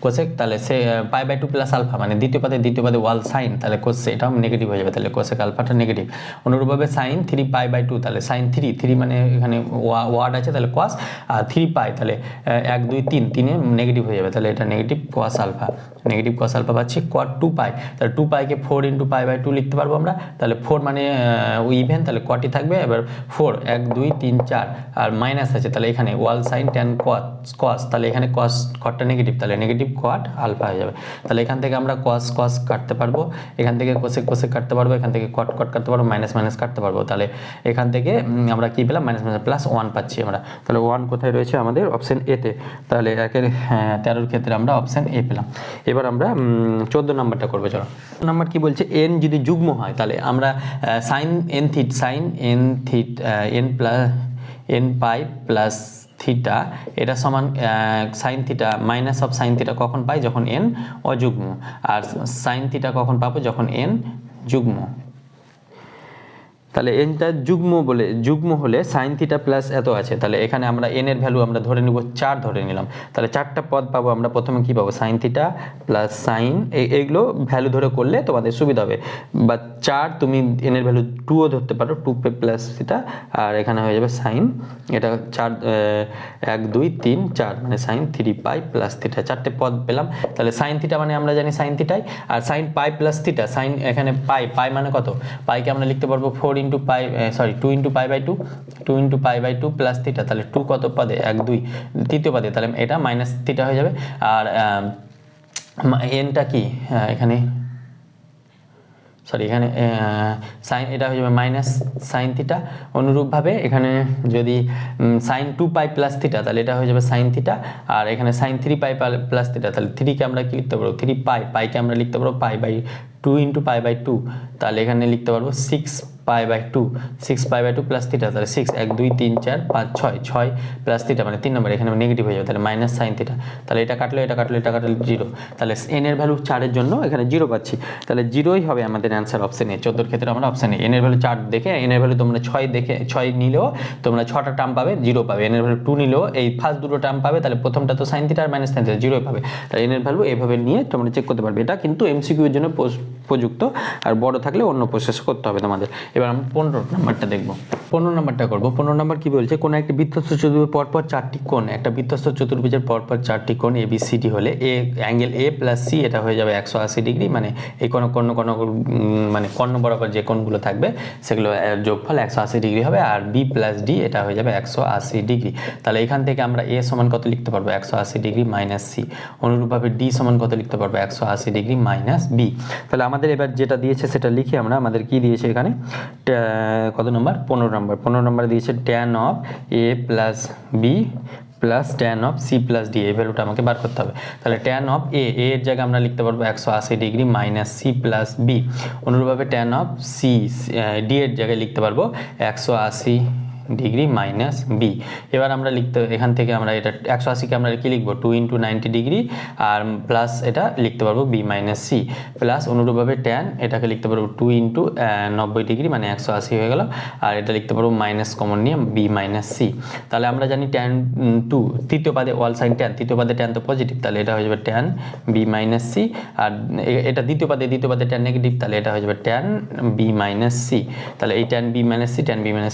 কোসেক, তাহলে সে π/2 প্লাস আলফা, মানে দ্বিতীয় পাদে ওয়াল সাইন, তাহলে কোস এটাও নেগেটিভ হয়ে যাবে, তাহলে কোসেক আলফাটা নেগেটিভ। অনুরূপভাবে সাইন 3π/2, তাহলে সাইন 3 মানে এখানে ওয়ার্ড আছে, তাহলে cos, আর 3π তাহলে 1 2 3 3-এ নেগেটিভ হয়ে যাবে, তাহলে এটা নেগেটিভ cos আলফা পাচ্ছি, cot 2π, তাহলে 2π কে 4 × π/2 লিখতে পারবো আমরা, তাহলে 4 মানে ইভেন, তাহলে কটই থাকবে, এবার 4 1 2 3 4 আর মাইনাস আছে, তাহলে এখানে ওয়াল সাইন ট্যান cos, তাহলে এখানে cos কটটা নেগেটিভ, তাহলে নেগেটিভ cot আলফা হয়ে যাবে, তাহলে এখান থেকে আমরা cos কাটতে পারবো, এখান থেকে কোসেক কাটতে পারবো, এখান থেকে cot কাটতে পারবো, মাইনাস কাটতে পারবো, তাহলে এখান থেকে আমরা কি পেলাম, মাইনাস প্লাস 1 পাচ্ছি আমরা, তাহলে 1 কোথায় রয়েছে আমাদের অপশন এ তে, তাহলে 13 ক্ষেত্রে আমরা অপশন এ পেলাম। এবার আমরা 14 নাম্বারটা করবো, চলো নাম্বার কি বলছে, n যদি যুগ্ম হয়, তাহলে আমরা n π প্লাস থিটা এটা সমান sign theta minus of sine theta কখন পাই, যখন এন অযুগ্ম, আর সাইন থিটা কখন পাবো, যখন এন যুগ্ম। তাহলে এনটা যুগ্ম হলে সাইন থিটা প্লাস এত আছে, তাহলে এখানে আমরা এন এর ভ্যালু আমরা ধরে নিব 4 ধরে নিলাম, তাহলে 4টা পদ পাবো আমরা। প্রথমে কি পাবো, সাইন থিটা প্লাস সাইন, এইগুলো ভ্যালু ধরে করলে তোমাদের সুবিধা হবে, বা 4 তুমি এন এর ভ্যালু 2ও ধরতে পারো, 2 প্লাস থিটা, আর এখানে হয়ে যাবে সাইন, এটা 4 1 2 3 4 মানে সাইন 3 পাই প্লাস থিটা, 4টে পদ পেলাম। তাহলে সাইন থিটা মানে আমরা জানি সাইন থিটাই, আর sine pi plus theta, sine এখানে পাই মানে কত, পাইকে আমরা লিখতে পারবো 4 into pi, sorry 2 into pi by 2 into pi by 2 plus theta, তাহলে 2 কত পদে 1 2 তৃতীয় পদে, তাহলে এটা মাইনাস থিটা হয়ে যাবে। আর এনটা কি এখানে, সরি এখানে সাইন, এটা হয়ে যাবে মাইনাস সাইন থিটা। অনুরূপভাবে এখানে যদি সাইন 2 পাই প্লাস থিটা, তাহলে এটা হয়ে যাবে সাইন থিটা, আর এখানে সাইন 3 পাই প্লাস থিটা, তাহলে 3কে আমরা কি লিখতে পারবো, 3 পাইকে আমরা লিখতে পারবো pi by 2 into pi by 2, তাহলে এখানে লিখতে পারবো 6 pi by 2, 6 pi by 2 plus theta, তাহলে 6 1 2 3 4 5 6 প্লাস থিটা মানে 3 নম্বর, এখানে নেগেটিভ হয়ে যাবে, তাহলে মাইনাস সাইন থিটা, তাহলে এটা কাটলো 0, তাহলে এন এর ভ্যালু 4 এর জন্য এখানে 0 পাচ্ছি, তাহলে 0ই হবে আমাদের অ্যান্সার অপশন এ। 14 ক্ষেত্রে আমরা অপশন এ, এন এর ভ্যালু 4 দেখে, এন এর ভ্যালু তোমরা 6 দেখে 6 নিলেও তোমরা 6টা টার্ম পাবে 0 পাবে, এন এর ভ্যালু 2 নিলেও এই ফার্স্ট দুটো টার্ম পাবে, তাহলে প্রথমটা তো সাইন থিটা আর মাইনাস সাইন থিটা 0 পাবে, তাহলে এন এর ভ্যালু এইভাবে নিয়ে তোমরা চেক করতে পারবে। এটা কিন্তু এমসিকিউ এর জন্য প্রযুক্ত, আর বড় থাকলে অন্য প্রসেস করতে হবে তোমাদের। এবার আমরা 15 নাম্বারটা দেখব, 15 নাম্বারটা করব। 15 নাম্বার কি বলছে, কোন একটি বৃত্তস্থ চতুর্ভুজের পরপর 4টি কোণ, একটা বৃত্তস্থ চতুর্ভুজের পরপর 4টি কোণ ABCD হলে অ্যাঙ্গেল A প্লাস C এটা হয়ে যাবে 180 ডিগ্রি, মানে এই কোন মানে কর্ণ বরাবর যে কোণগুলো থাকবে সেগুলো যোগফল 180 ডিগ্রি হবে, আর B প্লাস D এটা হয়ে যাবে 180 ডিগ্রি। তাহলে এখান থেকে আমরা A সমান কত লিখতে পারবো, 180 ডিগ্রি মাইনাস C। অনুরূপভাবে D সমান কত লিখতে পারবো, 180 ডিগ্রি মাইনাস B। তাহলে আমাদের এবার যেটা দিয়েছে সেটা লিখি আমরা, আমাদের কি দিয়েছে এখানে, কত নম্বর, 15 নম্বর দিয়েছে tan of A plus B plus tan of C plus D, এই ভ্যালুটা আমাকে বার করতে হবে। তাহলে tan অফ A এর জায়গায় আমরা লিখতে পারবো 180 degree minus C plus B। অনুরূপভাবে tan অফ C D এর জায়গায় লিখতে পারবো 180 ডিগ্রি মাইনাস বি। এবার আমরা এখান থেকে আমরা এটা 180কে আমরা কি লিখবো, 2 ইন্টু 90 ডিগ্রি, আর প্লাস এটা লিখতে পারবো বি মাইনাস সি, প্লাস অনুরূপভাবে ট্যান এটাকে লিখতে পারবো 2 ইন্টু 90 ডিগ্রি মানে 180 হয়ে গেল, আর এটা লিখতে পারবো মাইনাস কমন নিয়ে বি মাইনাস সি। তাহলে আমরা জানি ট্যান 2 তৃতীয় পাদে অল সাইন ট্যান, তৃতীয় পাদে ট্যান তো পজিটিভ, তাহলে এটা হয়ে যাবে ট্যান বি মাইনাস সি, আর এটা দ্বিতীয় পাদে ট্যান নেগেটিভ, তাহলে এটা হয়ে যাবে ট্যান বি মাইনাস সি। তাহলে এই ট্যান বি মাইনাস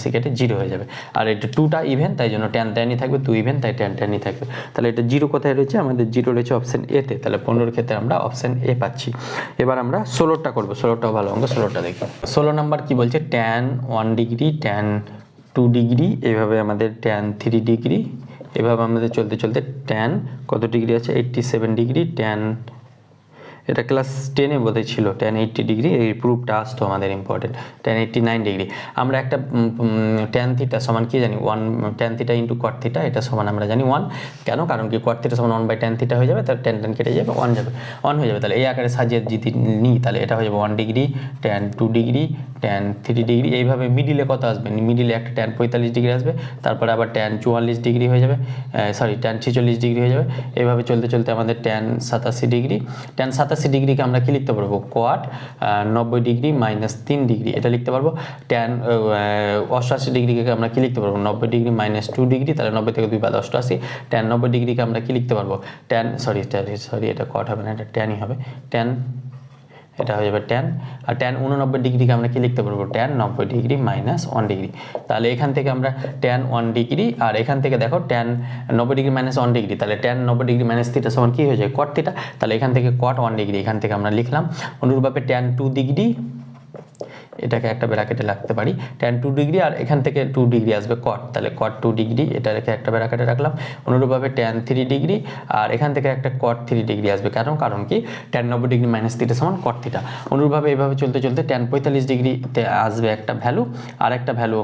সি কেটে 0 হয়ে যাবে, আর এটা 2টা ইভেন তাই জন্য ট্যান ট্যানই থাকবে, 2 ইভেন তাই ট্যান ট্যানই থাকবে। তাহলে এটা 0 কোথায় রয়েছে, আমাদের 0 রয়েছে অপশন এ তে, তাহলে 15 ক্ষেত্রে আমরা অপশন এ পাচ্ছি। এবার আমরা 16টা করব, 16টাও ভালো অঙ্ক, 16টা দেখি। 16 নাম্বার কি বলছে, ট্যান 1 ডিগ্রি, ট্যান 2 ডিগ্রি, এভাবে আমাদের ট্যান 3 ডিগ্রি, এভাবে আমাদের চলতে চলতে ট্যান কত ডিগ্রি আছে 87 ডিগ্রি, ট্যান এটা ক্লাস 10-এ বোধহয় ছিল, ট্যান 80 ডিগ্রি, এই প্রুফটা আসতো আমাদের ইম্পর্টেন্ট, ট্যান 89 ডিগ্রি। আমরা একটা ট্যান থিটা সমান কি জানি 1 tan theta into cot theta, এটা সমান আমরা জানি 1, কেন, কারণ কি কট থিটা সমান 1 বাই ট্যান থিটা হয়ে যাবে, তাহলে ট্যান ট্যান কেটে যাবে, 1 হয়ে যাবে। তাহলে এই আকারে সাজিয়ে যদি নিই তাহলে এটা হয়ে যাবে 1 degree, tan 2 degree, tan 3 degree, এইভাবে মিডিলে কত আসবে, মিডিলে একটা ট্যান 45 ডিগ্রি আসবে, তারপরে আবার ট্যান 44 ডিগ্রি হয়ে যাবে, সরি ট্যান 46 ডিগ্রি হয়ে যাবে। এইভাবে চলতে চলতে আমাদের ট্যান 87 ডিগ্রি, ট্যান 87 ডিগ্রিকে আমরা কি লিখতে পারবো, কোয়াট 90 ডিগ্রি মাইনাস 3 ডিগ্রি, এটা লিখতে পারবো। ট্যান 88 ডিগ্রিকে আমরা কি লিখতে পারবো, 90 ডিগ্রি মাইনাস 2 ডিগ্রি, তাহলে 90 থেকে 2 বাদ 88, ট্যান 90 ডিগ্রিকে আমরা কি লিখতে পারবো, ট্যান সরি এটা কট হবে না, এটা ট্যানই হবে, ট্যান এটা হয়ে যাবে ট্যান, আর ট্যান 89 ডিগ্রিকে আমরা কি লিখতে পারবো, ট্যান 90 ডিগ্রি মাইনাস 1 ডিগ্রি। তাহলে এখান থেকে আমরা ট্যান 1 ডিগ্রি, আর এখান থেকে দেখো ট্যান 90 ডিগ্রি মাইনাস 1 ডিগ্রি, তাহলে ট্যান 90 ডিগ্রি মাইনাস থিটা সমান কি হয়ে যায়, কট থিটা, তাহলে এখান থেকে কট 1 ডিগ্রি এখান থেকে আমরা লিখলাম। অনুরূপভাবে ট্যান 2 ডিগ্রি, এটাকে একটা ব্র্যাকেটে রাখতে পারি, ট্যান 2 ডিগ্রি, আর এখান থেকে 2 ডিগ্রি আসবে কট, তাহলে কট 2 ডিগ্রি এটা রেখে একটা ব্র্যাকেটে রাখলাম। অনুরূপভাবে ট্যান 3 ডিগ্রি, আর এখান থেকে একটা কট 3 ডিগ্রি আসবে, কারণ কি ট্যান 90 ডিগ্রি মাইনাস থিটা সমান কট থিটা। অনুরূপভাবে এইভাবে চলতে চলতে ট্যান 45 ডিগ্রিতে আসবে একটা ভ্যালু, আর একটা ভ্যালু,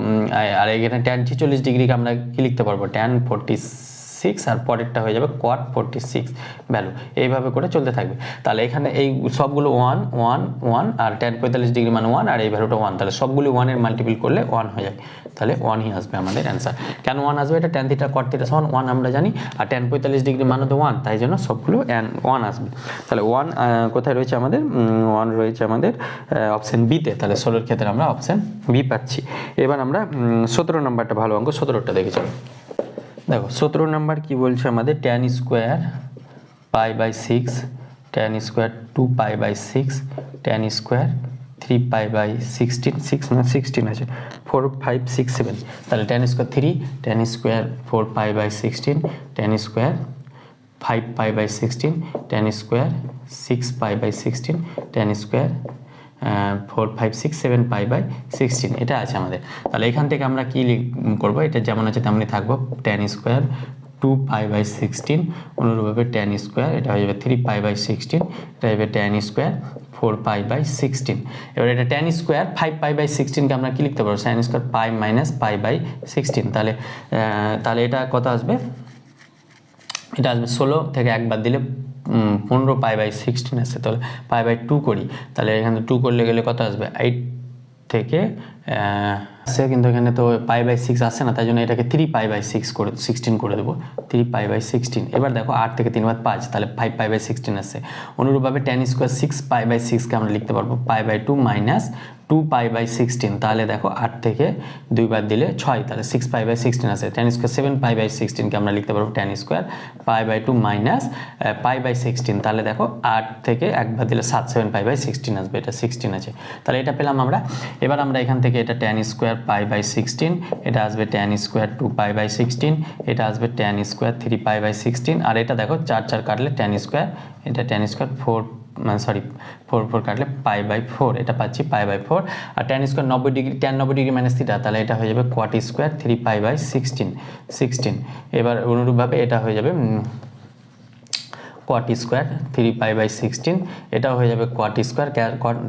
আর এখানে ট্যান 46 ডিগ্রিকে আমরা কি লিখতে পারবো, ট্যান 46 6 আর পরেরটা হয়ে যাবে cot 46 ভ্যালু, এইভাবে করে চলতে থাকবে। তাহলে এখানে এই সবগুলো 1 1 1 আর tan 45 ডিগ্রি মানে 1 আর এই ভ্যালুটা 1, তাহলে সবগুলো 1 এর মাল্টিপল করলে 1 হয়ে যায়, তাহলে 1ই আসবে আমাদের অ্যান্সার। কেন 1 আসবে? এটা tan থিটা cot থিটা সমান 1 আমরা জানি, আর tan 45 ডিগ্রি মানে তো 1, তাই জন্য সবগুলো 1 আসবে। তাহলে 1 কোথায় রয়েছে আমাদের? 1 রয়েছে আমাদের অপশন বিতে, তাহলে 16 ক্ষেত্রে আমরা অপশন বি পাচ্ছি। এবার আমরা 17 নাম্বারটা ভালো অঙ্ক, 17টা দেখে চলো। দেখো 17 নাম্বার কি বলছে আমাদের, tan square π/6, tan square 2π/6, tan square 3π/16, 6 না 16 আছে, 4 5 6 7, তাহলে tan square 3, tan square 4π/16, tan square 5π/16, tan square 6π/16, tan square 4 5 6 7 π/16, এটা আছে আমাদের। তাহলে এখান থেকে আমরা কি করব, এটা যেমন আছে তেমনই থাকবো, tan স্কোয়ার 2π/16, অনুরূপভাবে tan স্কোয়ার এটা হয়ে যাবে 3π/16, এটা হবে tan স্কোয়ার 4π/16। এবার এটা tan স্কোয়ার 5π/16 কে আমরা কি লিখতে পারবো, sin স্কোয়ার পাই মাইনাস π/16, তাহলে এটা কত আসবে, এটা আসবে 16 থেকে একবার দিলে 15 π/16 আসছে, তাহলে π/2 করি, তাহলে এখানে 2 করলে গেলে কত আসবে, 8 থেকে আসে, কিন্তু এখানে তো π/6 আসে না, তাই জন্য এটাকে 3π/6 করে 16 করে দেবো, 3π/16। এবার দেখো 8 থেকে 3 বার 5, তাহলে 5π/16 আসছে। অনুরূপভাবে tan স্কোয়ার 6π/6 কে আমরা লিখতে পারবো π/2 মাইনাস 2π/16, তাহলে দেখো 8 থেকে 2 বার দিলে 6, তাহলে 6π/16 আছে। tan স্কোয়ার 7π/16 কে আমরা লিখতে পারবো tan স্কোয়ার π/2 মাইনাস π/16, তাহলে দেখো 8 থেকে একবার দিলে 7, 7π/16 আসবে, এটা 16 আছে, তাহলে এটা পেলাম আমরা। এবার আমরা এখান থেকে এটা tan স্কোয়ার π/16, এটা আসবে tan স্কোয়ার 2π/16, এটা আসবে tan স্কোয়ার 3π/16, আর এটা দেখো 4 4 কাটলে tan স্কোয়ার, এটা tan স্কোয়ার 4 4 কাটলে π/4, এটা পাচ্ছি π/4, আর tan square 90 degree, tan 90 degree minus theta, তাহলে এটা হয়ে যাবে cot স্কোয়ার 3π/16। এবার অনুরূপভাবে এটা হয়ে যাবে cot স্কোয়ার 3π/16, এটাও হয়ে যাবে cot square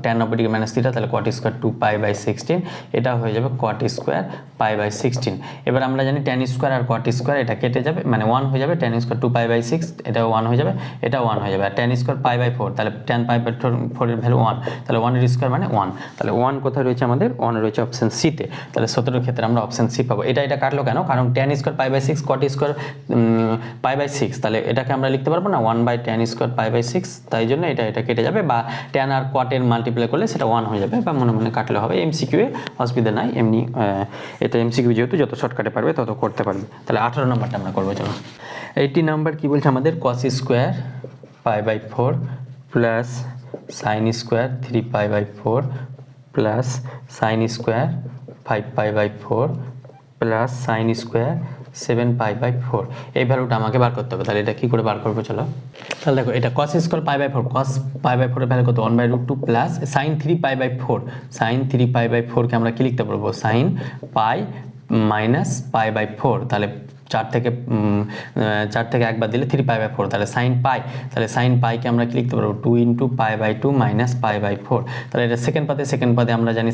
tan 90 degree minus theta, তাহলে cot স্কোয়ার 2π/16, এটাও হয়ে যাবে cot স্কোয়ার π/16। এবার আমরা জানি tan স্কোয়ার আর cot স্কোয়ার এটা কেটে যাবে, মানে 1 হয়ে যাবে, tan স্কোয়ার 2π/6, এটাও 1 হয়ে যাবে, এটাও 1 হয়ে যাবে, আর tan স্কোয়ার π/4, তাহলে tan π/4 এর ভ্যালু 1, তাহলে 1 এর স্কোয়ার মানে 1, তাহলে 1 কোথায় রয়েছে আমাদের, 1 রয়েছে অপশন সিতে, তাহলে 17 ক্ষেত্রে আমরা অপশন সি পাবো। এটা কাটলো কেন, কারণ tan স্কোয়ার π/6, cot স্কোয়ার π/6, তাহলে এটাকে আমরা লিখতে পারবো না 1/tan স্কোয়ার π/6, তাই জন্য এটা কেটে যাবে, বা tan আর cot এর মাল্টিপ্লাই করলে সেটা 1 হয়ে যাবে, বা মনে মনে কাটলে হবে। এমসিকিউ এ অসুবিধা নাই, এমনি এটা এমসিকিউ যেহেতু যত শর্টকাটে পারবে তত করতে পারবে। তাহলে 18 নম্বরটা আমরা করবো, চলো। 80 নাম্বার কি বলছে আমাদের, cos square π/4 plus sin square 3π/4 plus sin square 5π/4 plus sin square 7π/4, এই ভ্যালুটা আমাকে বার করতে হবে। তাহলে এটা কি করে বার করবো, চলো। তাহলে দেখো এটা cos স্কোয়ার π/4, cos π/4 এর ভ্যালু কত, 1/√2 প্লাস sin 3π/4, sin 3π/4 কে আমরা কি লিখতে পারবো, sin π মাইনাস π/4, তাহলে 4 থেকে একবার দিলে 3π/4, তাহলে sin π, তাহলে sin π কে আমরা কি লিখতে পারবো, 2 × π/2 মাইনাস π/4, তাহলে এটা সেকেন্ড পদে আমরা জানি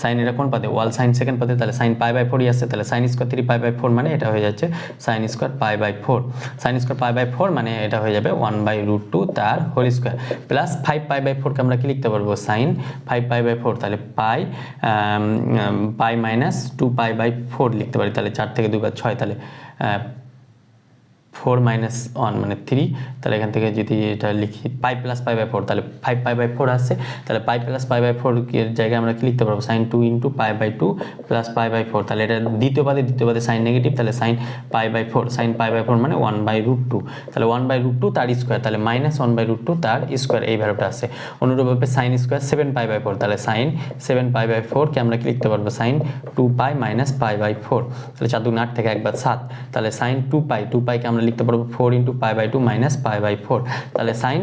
sin এটা কোন পদে, ওয়াল sin সেকেন্ড পদে, তাহলে sin π/4 ই আসছে, তাহলে sin স্কোয়ার 3π/4 মানে এটা হয়ে যাচ্ছে sin স্কোয়ার π/4, sin স্কোয়ার π/4 মানে এটা হয়ে যাবে 1/√2 তার হোল স্কোয়ার, প্লাস 5π/4 কে আমরা কি লিখতে পারবো, sin 5π/4, তাহলে π মাইনাস 2π/4 লিখতে পারি, তাহলে 4 থেকে 2 বার 6, তাহলে 4 মাইনাস 1 মানে 3, তাহলে এখান থেকে যদি এটা লিখি পাই প্লাস π/4, তাহলে 5π/4 আসছে, তাহলে পাই প্লাস π/4 এর জায়গায় আমরা কি লিখতে পারবো, sin 2 × π/2 প্লাস π/4, তাহলে এটা দ্বিতীয় পদে sin নেগেটিভ, তাহলে sin π/4 মানে 1/√2, তাহলে 1/√2 তার স্কোয়ার, তাহলে মাইনাস 1/√2 তার স্কোয়ার, এই ভ্যালুটা আসছে। অনুরূপভাবে sin স্কোয়ার 7π/4, তাহলে sin 7π/4 কে আমরা কি লিখতে পারবো, sin 2π মাইনাস π/4, তাহলে 4 × 8 থেকে একবার 7, তাহলে sin 2π কে আমরা লিখতে পারবো 4 into pi by two minus pi by 4। তাহলে সাইন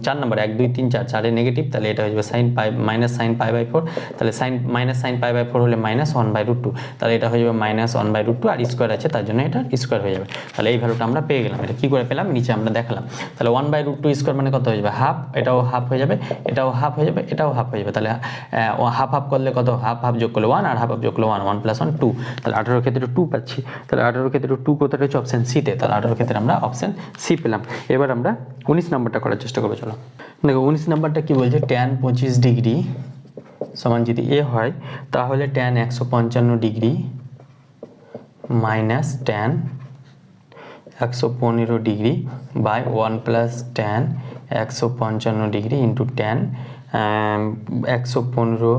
4 নম্বর 1 2 3 4 4 নেগেটিভ, তাহলে এটা হয়ে যাবে sine pi minus sine pi by 4। তাহলে sine minus sine pi by 4 হলে মাইনাস 1/√2, তাহলে এটা হয়ে যাবে মাইনাস 1/√2, আর স্কোয়ার আছে তার জন্য এটা স্কোয়ার হয়ে যাবে। তাহলে এই ভ্যালুটা আমরা পেয়ে গেলাম। এটা কী করে পেলাম নিচে আমরা দেখালাম। তাহলে 1/√2 স্কোয়ার মানে কত হয়ে যাবে হাফ, এটাও হাফ হয়ে যাবে, এটাও হাফ হয়ে যাবে, এটাও হাফ হয়ে যাবে। তাহলে হাফ হাফ করলে কত, হাফ হাফ যোগ করলে 1 আর হাফ হাফ যোগ করলে 1, 1 + 1 2। তাহলে 18 ক্ষেত্রে 2 পাচ্ছি। তাহলে 18 ক্ষেত্রে 2 কোথায় হচ্ছে অপশান সিতে, তাহলে 18 ক্ষেত্রে আমরা অপশান সি পেলাম। এবার আমরা 19 নম্বরটা করার চেষ্টা করবো। চলো দেখো 19 নম্বরটা কি বলছে, tan 25 ডিগ্রি সমান যদি এ হয় তাহলে tan 155 degree minus tan 115 degree by 1 plus tan 155 degree into tan 115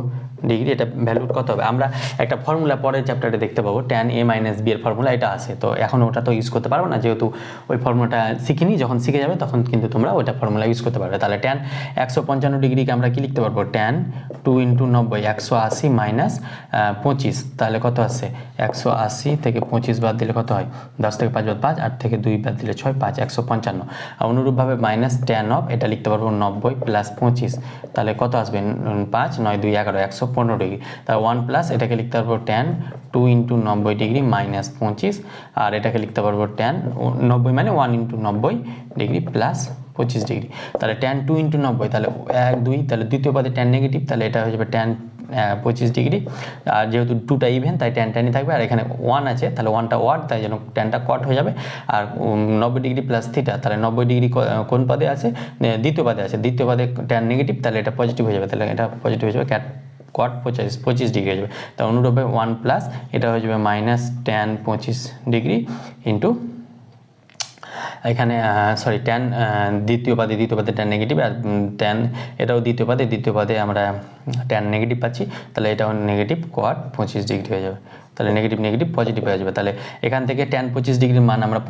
degree. এটা ভ্যালু কত হবে? আমরা একটা ফর্মুলা পরের চ্যাপ্টারে দেখতে পাবো, tan a মাইনাস বি এর ফর্মুলা এটা আছে। তো এখন ওটা তো ইউজ করতে পারবো না, যেহেতু ওই ফর্মুলাটা শিখিনি। যখন শিখে যাবে তখন কিন্তু তোমরা ওইটা ফর্মুলা ইউজ করতে পারবে। তাহলে tan 155 ডিগ্রিকে আমরা কি লিখতে পারবো, tan 2 × 90 180 মাইনাস 25। তাহলে কত আসছে 180 থেকে 25 বাদ দিলে কত হয়, 10 থেকে 5 বাদ 5, 8 থেকে 2 বাদ দিলে 6, 5 155। আর অনুরূপভাবে মাইনাস tan অফ এটা লিখতে পারবো 90 প্লাস 25। তাহলে কত আসবে 5 9 2 11 115 ডিগ্রি। তাহলে 1 প্লাস এটাকে লিখতে পারবো tan 2 × 90 ডিগ্রি মাইনাস 25, আর এটাকে লিখতে পারবো tan 90 মানে 1 × 90 ডিগ্রি প্লাস 25 ডিগ্রি। তাহলে tan 2 × 90, তাহলে 1 2, তাহলে দ্বিতীয় পদে tan নেগেটিভ, তাহলে এটা হয়ে যাবে tan 25 ডিগ্রি। আর যেহেতু 2টা ইভেন তাই tan tanই থাকবে, আর এখানে 1 আছে তাহলে 1টা ওয়াট, তাই জন্য tanটা কট হয়ে যাবে। আর 90 ডিগ্রি প্লাস থিটা, তাহলে 90 ডিগ্রি কোন পদে আছে, দ্বিতীয় পদে আছে, দ্বিতীয় পদে tan নেগেটিভ, তাহলে এটা পজিটিভ হয়ে যাবে। তাহলে এটা পজিটিভ হয়ে যাবে, কট 25 ডিগ্রি হয়ে যাবে। তা অনুরূপে 1 প্লাস এটা হয়ে যাবে মাইনাস tan 25 ডিগ্রি ইন্টু এখানে সরি tan দ্বিতীয় পাদে tan নেগেটিভ, আর tan এটাও দ্বিতীয় পাদে আমরা tan নেগেটিভ পাচ্ছি, তাহলে এটাও নেগেটিভ কট 25 ডিগ্রি হয়ে যাবে। তাহলে নেগেটিভ নেগেটিভ পজিটিভ হয়ে যাবে। তাহলে এখান থেকে tan 25 ডিগ্রির মান আমরা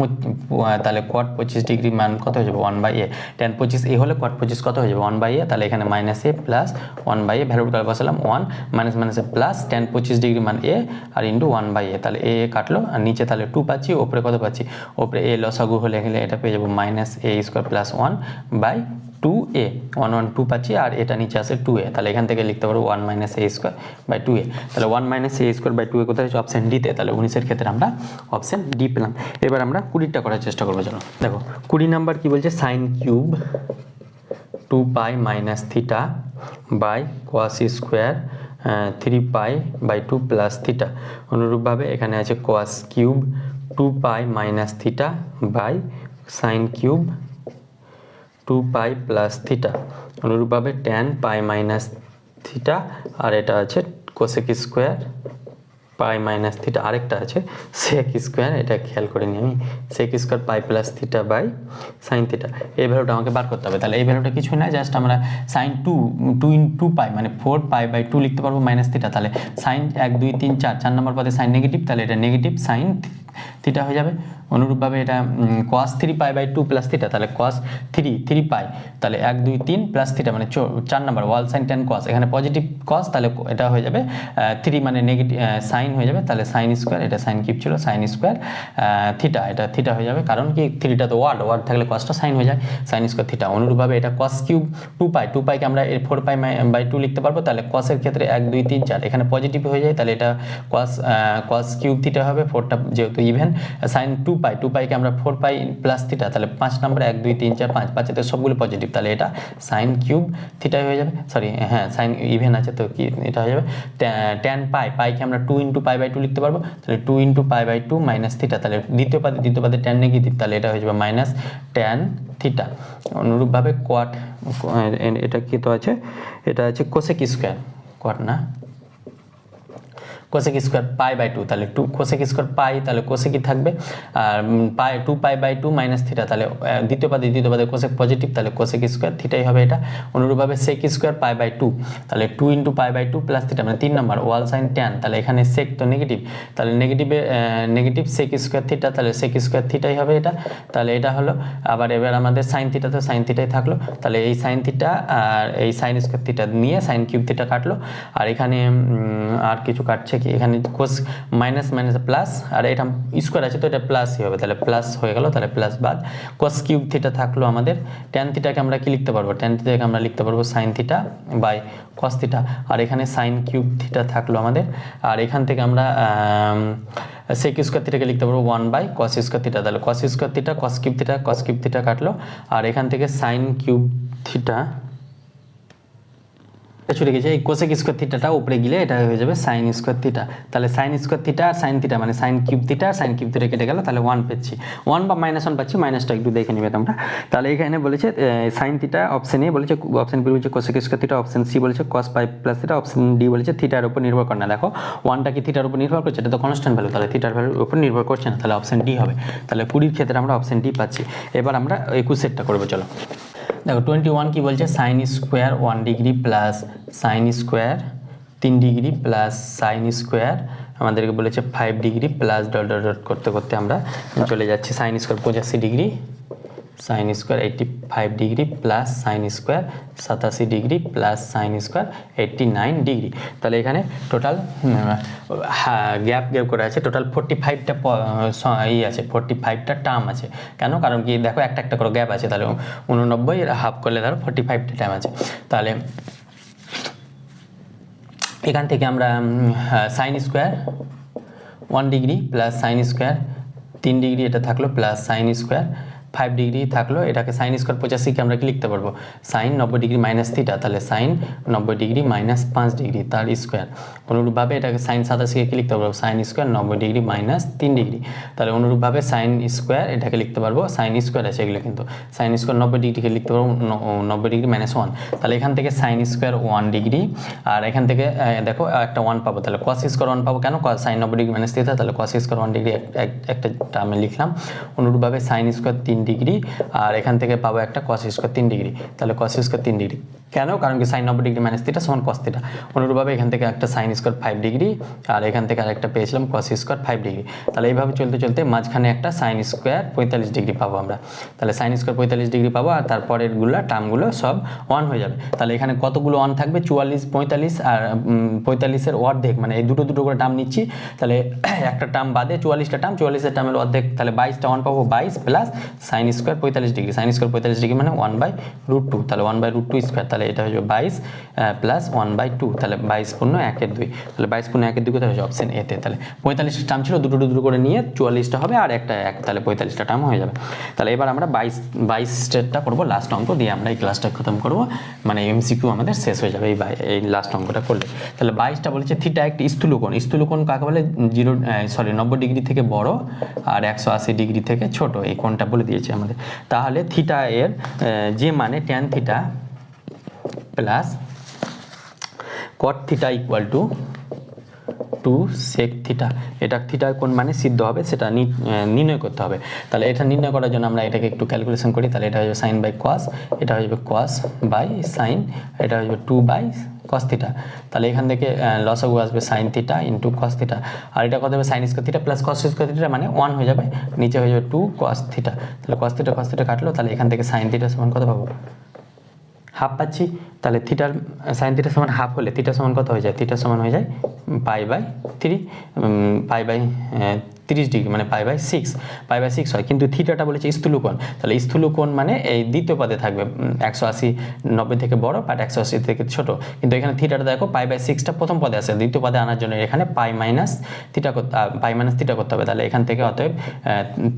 তাহলে কট 25 ডিগ্রির মান কত হয়ে যাবে 1/a। tan 25 এ হলে কট 25 কত হয়ে যাবে 1/a। তাহলে এখানে মাইনাস এ প্লাস 1/a, ভ্যালুটা কাল বসালাম 1 মাইনাস মাইনাসে প্লাস tan 25 ডিগ্রি মান a আর ইন্টু 1/a। তাহলে এ কাটলো, আর নিচে তাহলে 2 পাচ্ছি, ওপরে কত পাচ্ছি, ওপরে a লসাগু হলে গেলে এটা পেয়ে যাবো minus a square plus 1/2a। 1 1 2 পাচ্ছি, আর এটা নিচে আসে 2a। তাহলে এখান থেকে লিখতে পারবো 1 - a স্কোয়ার বাই 2a। তাহলে 1 - a স্কোয়ার বাই 2a কোথায় হচ্ছে অপশান ডিতে। তাহলে 19-এর ক্ষেত্রে আমরা অপশান ডি পেলাম। এবার আমরা 20টা করার চেষ্টা করবো। চলো দেখো 20 নাম্বার কি বলছে, sine cube 2π minus theta by cos square 3π/2 plus theta. অনুরূপভাবে এখানে আছে cos cube 2π minus theta by sine cube 2π plus theta. অনুরূপভাবে tan π মাইনাস থিটা, আর এটা আছে cosec square pi minus theta, আরেকটা আছে সেক স্কোয়ার, এটা খেয়াল করে নিই আমি, sec square pi plus theta by sine theta. এই ভ্যালুটা আমাকে বার করতে হবে। তাহলে এই ভ্যালুটা কিছুই না, জাস্ট আমরা সাইন 2 × 2π মানে 4π/2 লিখতে পারবো মাইনাস থিটা। তাহলে সাইন 1 2 3 4 নম্বর পদে সাইন নেগেটিভ, তাহলে এটা নেগেটিভ সাইন থিটা হয়ে যাবে। অনুরূপভাবে এটা cos 3π/2 প্লাস থিটা, তাহলে cos 3π, তাহলে 1 2 3 প্লাস থিটা মানে 4 নম্বর ওয়াল সাইন tan cos, এখানে পজিটিভ cos, তাহলে এটা হয়ে যাবে 3 মানে নেগেটিভ সাইন হয়ে যাবে। তাহলে সাইন স্কোয়ার, এটা সাইন কিউব ছিল, সাইন স্কোয়ার থিটা, এটা থিটা হয়ে যাবে, কারণ কি 3টা তো ওয়ার্ড থাকলে cosটা সাইন হয়ে যায়, সাইন স্কোয়ার থিটা। অনুরূপভাবে এটা cos কিউব 2π কে আমরা 4π/2 লিখতে পারবো। তাহলে cos এর ক্ষেত্রে 1 2 3 4 এখানে পজিটিভ হয়ে যায়, তাহলে এটা cos কিউব থিটা হবে, 4টা যেহেতু ইভেন। সাইন 2π কে আমরা 4π প্লাস থিটা, তাহলে 5 নম্বরে 1 2 3 4 5 5 এতে সবগুলো পজিটিভ, তাহলে এটা সাইন কিউব থিটা হয়ে যাবে। সরি হ্যাঁ সাইন ইভেন আছে তো কি এটা হয়ে যাবে tan কে আমরা 2 × π/2 লিখতে পারবো, তাহলে 2 × π/2 মাইনাস থিটা, তাহলে দ্বিতীয় পাদে tan নেগেটিভ, তাহলে এটা হয়ে যাবে মাইনাস tan থিটা। অনুরূপভাবে কোয়াট, এটা কি তো আছে, এটা আছে কোসেক স্কোয়ার, কোয়াট না কোসেক স্কোয়ার π/2, তাহলে 2 কোসেক স্কোয়ার পাই, তাহলে কোসেকই থাকবে, আর 2π/2 মাইনাস থিটা, তাহলে দ্বিতীয় পাদে কোসেক পজিটিভ, তাহলে কোসেক স্কোয়ার থিটাই হবে এটা। অনুরূপভাবে সেক স্কোয়ার π/2, তাহলে 2 × π/2 প্লাস থিটা মানে 3 নম্বর ওয়াল সাইন tan, তাহলে এখানে সেক তো নেগেটিভ, তাহলে নেগেটিভ সেক স্কোয়ার থিটা, তাহলে সেক স্কোয়ার থিটাই হবে এটা। তাহলে এটা হলো, আবার এবার আমাদের সাইন থিটা, তো সাইন থিটাই থাকলো, তাহলে এই সাইন থিটা আর এই সাইন স্কোয়ার থিটা নিয়ে সাইন কিউব থিটা কাটলো, আর এখানে আর কিছু কাটছে কি এখানে কোস মাইনাস মাইনাস প্লাস, আর এটা স্কোয়ার আছে তো এটা প্লাসই হবে, তাহলে প্লাস হয়ে গেল, তাহলে প্লাস বাদ কোস কিউব থিটা থাকলো আমাদের। ট্যান থিটাকে আমরা কি লিখতে পারবো, ট্যান থিটাকে আমরা লিখতে পারবো sine theta by cos theta, আর এখানে সাইন কিউব থিটা থাকলো আমাদের, আর এখান থেকে আমরা সেক স্কোয়ার থিটাকে লিখতে পারবো 1 বাই কস স্কোয়ার থিটা, তাহলে কস square theta cos cube theta কাটলো, আর এখান থেকে সাইন কিউব থিটা ছুটে গেছে, এই কোসেক স্কোয়ার থিটাটা উপরে গেলে এটা হয়ে যাবে সাইন স্কোয়ার থিটা, তাহলে সাইন স্কোয়ার থিটা আর সাইন থিটা মানে সাইন কিউব থিটা আর সাইন কিউব থিটা কেটে গেল, তাহলে 1 পেয়েছি, 1 বা -1 পাচ্ছি, মাইনাসটা একটু দেখে নেবে তোমরা। তাহলে এখানে বলেছে সাইন থিটা অপশন এ বলেছে, অপশন বি বলেছে cosec square theta, option C বলেছে cos pi plus theta, option D বলেছে থিটার উপর নির্ভর করে না। দেখো 1টা কি থিটার উপর নির্ভর করছে, এটা তো কনস্ট্যান্ট ভ্যালু, তাহলে থিটার ভ্যালুর উপর নির্ভর করছে না, তাহলে অপশন ডি হবে। তাহলে 20 ক্ষেত্রে আমরা অপশন ডি পাচ্ছি। এবার আমরা 21 করবো, চলো দেখো 21 কি বলছে, sine square 1 degree plus sine square 3 degree plus sine square আমাদেরকে বলেছে 5 degree plus dot dot dot করতে করতে আমরা চলে যাচ্ছি sine square 85 degree, sine square 85 degree plus sine square 87 degree plus sine square 89 degree. তাহলে এখানে টোটাল গ্যাপ করে আছে, টোটাল 45টা আছে, 45টা টার্ম আছে। কেন, কারণ কি দেখো একটা একটা করে গ্যাপ আছে, তাহলে 89 এর হাফ করলে ধরো 45টা টার্ম আছে। তাহলে এখান থেকে আমরা sine square 1 degree plus sine square 3 degree এটা থাকলো প্লাস সাইন স্কোয়ার 5 ডিগ্রি থাকলো, এটাকে সাইন স্কোয়ার 85কে আমরা কি লিখতে পারবো, সাইন 90 ডিগ্রি মাইনাস থিটা, তাহলে সাইন 90 ডিগ্রি মাইনাস 5 ডিগ্রি তার স্কোয়ার। অনুরূপভাবে এটাকে সাইন 87কে কি লিখতে পারবো, sine square 90 degree minus 3 degree, তাহলে অনুরূপভাবে সাইন স্কোয়ার এটাকে লিখতে পারবো, সাইন স্কোয়ার আছে এগুলো কিন্তু, সাইন স্কোয়ার 90 ডিগ্রিকে লিখতে পারবো 90 ডিগ্রি মাইনাস 1, তাহলে এখান থেকে সাইন স্কোয়ার 1 ডিগ্রি, আর এখান থেকে দেখো একটা 1 পাবো, তাহলে কস স্কোয়ার 1 পাবো, কেন সাইন 90 ডিগ্রি মাইনাস থিটা, তাহলে কস স্কোয়ার 1 ডিগ্রি একটা টার্মে লিখলাম। অনুরূপভাবে সাইন স্কোয়ার 3 ডিগ্রি, আর এখান থেকে পাবো একটা কস স্কোয়ার 3 ডিগ্রি, তাহলে কস স্কোয়ার 3 ডিগ্রি, কেন, কারণ কি সাইন 90 ডিগ্রি মাইনাস থিটা সমান কস থিটা। অনুরূপভাবে এখান থেকে একটা সাইন স্কোয়ার 5 ডিগ্রি, আর এখান থেকে আরেকটা পেয়েছিলাম কস স্কোয়ার 5 ডিগ্রি, তাহলে এইভাবে চলতে চলতে মাঝখানে একটা সাইন স্কোয়ার 45 ডিগ্রি পাবো আমরা, তাহলে সাইন স্কোয়ার 45 ডিগ্রি পাবো, আর তারপরের টার্মগুলো সব 1 হয়ে যাবে। তাহলে এখানে কতগুলো 1 থাকবে, 44 45 আর 45-এর অর্ধেক, মানে এই দুটো করে টার্ম নিচ্ছি, তাহলে একটা টার্ম বাদে 44টা টার্ম, 44-এর টার্মের অর্ধেক, তাহলে 22টা 1 পাবো, 22 plus sine square 45 degree, sine square 45 degree মানে 1/√2, তাহলে 1/√2 স্কোয়ার, তাহলে এটা হয়ে যাবে 22 প্লাস 1/2, তাহলে 22 পূর্ণ 1/2, তাহলে 22 পূর্ণ 1/2 কোথায় হয়ে যাবে, অপশন এতে। তাহলে 45টা টার্ম ছিল, দুটো করে নিয়ে 44টা হবে, আর একটা 1, তাহলে 45টা টার্ম হয়ে যাবে। তাহলে এবার আমরা 22টা করবো, লাস্ট অঙ্ক দিয়ে আমরা এই ক্লাসটা খতম করবো, মানে এমসিকিউ আমাদের শেষ হয়ে যাবে এই লাস্ট অঙ্কটা করলে। তাহলে 22টা বলেছে থিটা একটি স্থূলকোণ, স্থূলকোণ কাকে বলে, 90 ডিগ্রি থেকে বড় আর 180 ডিগ্রি থেকে ছোট, এই কোণটা বলে দিয়েছে আমাদের। তাহলে থিটা এর যে মানে tan theta plus cot theta equal to 2 sec theta, এটা থিটার কোন মানে সিদ্ধ হবে সেটা নির্ণয় করতে হবে। তাহলে এটা নির্ণয় করার জন্য আমরা এটাকে একটু ক্যালকুলেশন করি, তাহলে এটা হয়ে যাবে সাইন বাই কস, এটা হয়ে যাবে কস বাই সাইন, এটা হয়ে যাবে 2 বাই কস থিটা, তাহলে এখান থেকে লসাগু আসবে sine theta into cos theta, আর এটা কত হবে sine square theta plus cos square theta মানে 1 হয়ে যাবে, নিচে হয়ে যাবে 2 কস থিটা, তাহলে কস থিটা কাটলো, তাহলে এখান থেকে সাইন থিটা সমান কত পাবো, হাফ পাচ্ছি। তাহলে থিটার সাইন থিটা সমান হাফ হলে থিটা সমান কত হয়ে যায়, থিটা সমান হয়ে যায় π/3, π/30 ডিগ্রি মানে π/6 হয়, কিন্তু থিটাটা বলেছে স্থূলকোণ, তাহলে স্থূলকোণ মানে এই দ্বিতীয় পদে থাকবে, 180 90 থেকে বড় বাট 180 থেকে ছোট, কিন্তু এখানে থিটাটা দেখো π/6টা প্রথম পদে আছে, দ্বিতীয় পদে আনার জন্য এখানে π মাইনাস থিটা করতে হবে, তাহলে এখান থেকে অতএব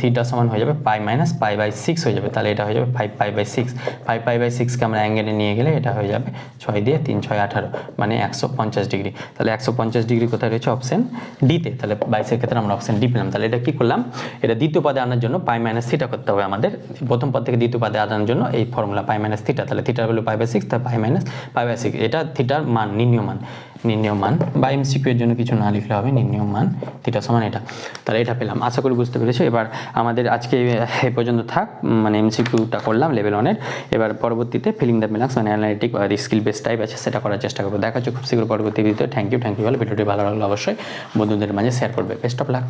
থিটা সমান হয়ে যাবে π-π/6 হয়ে যাবে, তাহলে এটা হয়ে যাবে 5π/6, 5π/6কে আমরা অ্যাঙ্গেলে নিয়ে গেলে এটা হয়ে যাবে 6 দিয়ে 3 6 18 মানে 150 ডিগ্রি, তাহলে 150 ডিগ্রি কোথায় রয়েছে, অপশন ডিতে, তাহলে 22-এর ক্ষেত্রে আমরা অপশন ডি পেলাম। তাহলে এটা কি করলাম, এটা দ্বিতীয় পদে আনার জন্য π - থিটা করতে হবে আমাদের, প্রথম পদ থেকে দ্বিতীয় পদে আনার জন্য এই ফর্মুলা π - থিটা, তাহলে থিটার ভ্যালু π/6, তাই π - π/6, এটা থিটার মান নির্ণয় মান বা এমসিকিউ এর জন্য কিছু না লিখলে হবে, নির্ণয় মান থিটা সমান এটা, তাহলে এটা পেলাম। আশা করি বুঝতে পেরেছো। এবার আমাদের আজকে এই পর্যন্ত থাক, মানে এমসিকিউটা করলাম লেভেল 1-এর, এবার পরবর্তীতে ফিলিং দ্য ব্ল্যাঙ্কস মানে অ্যানালিটিক আর স্কিল বেস টাইপ আছে সেটা করার চেষ্টা করবো। দেখা হচ্ছে খুব শীঘ্র পরবর্তী ভিডিওতে। থ্যাংক ইউ ভালো, ভিডিওটি ভালো লাগলো অবশ্যই বন্ধুদের মাঝে শেয়ার করবে। Best of luck.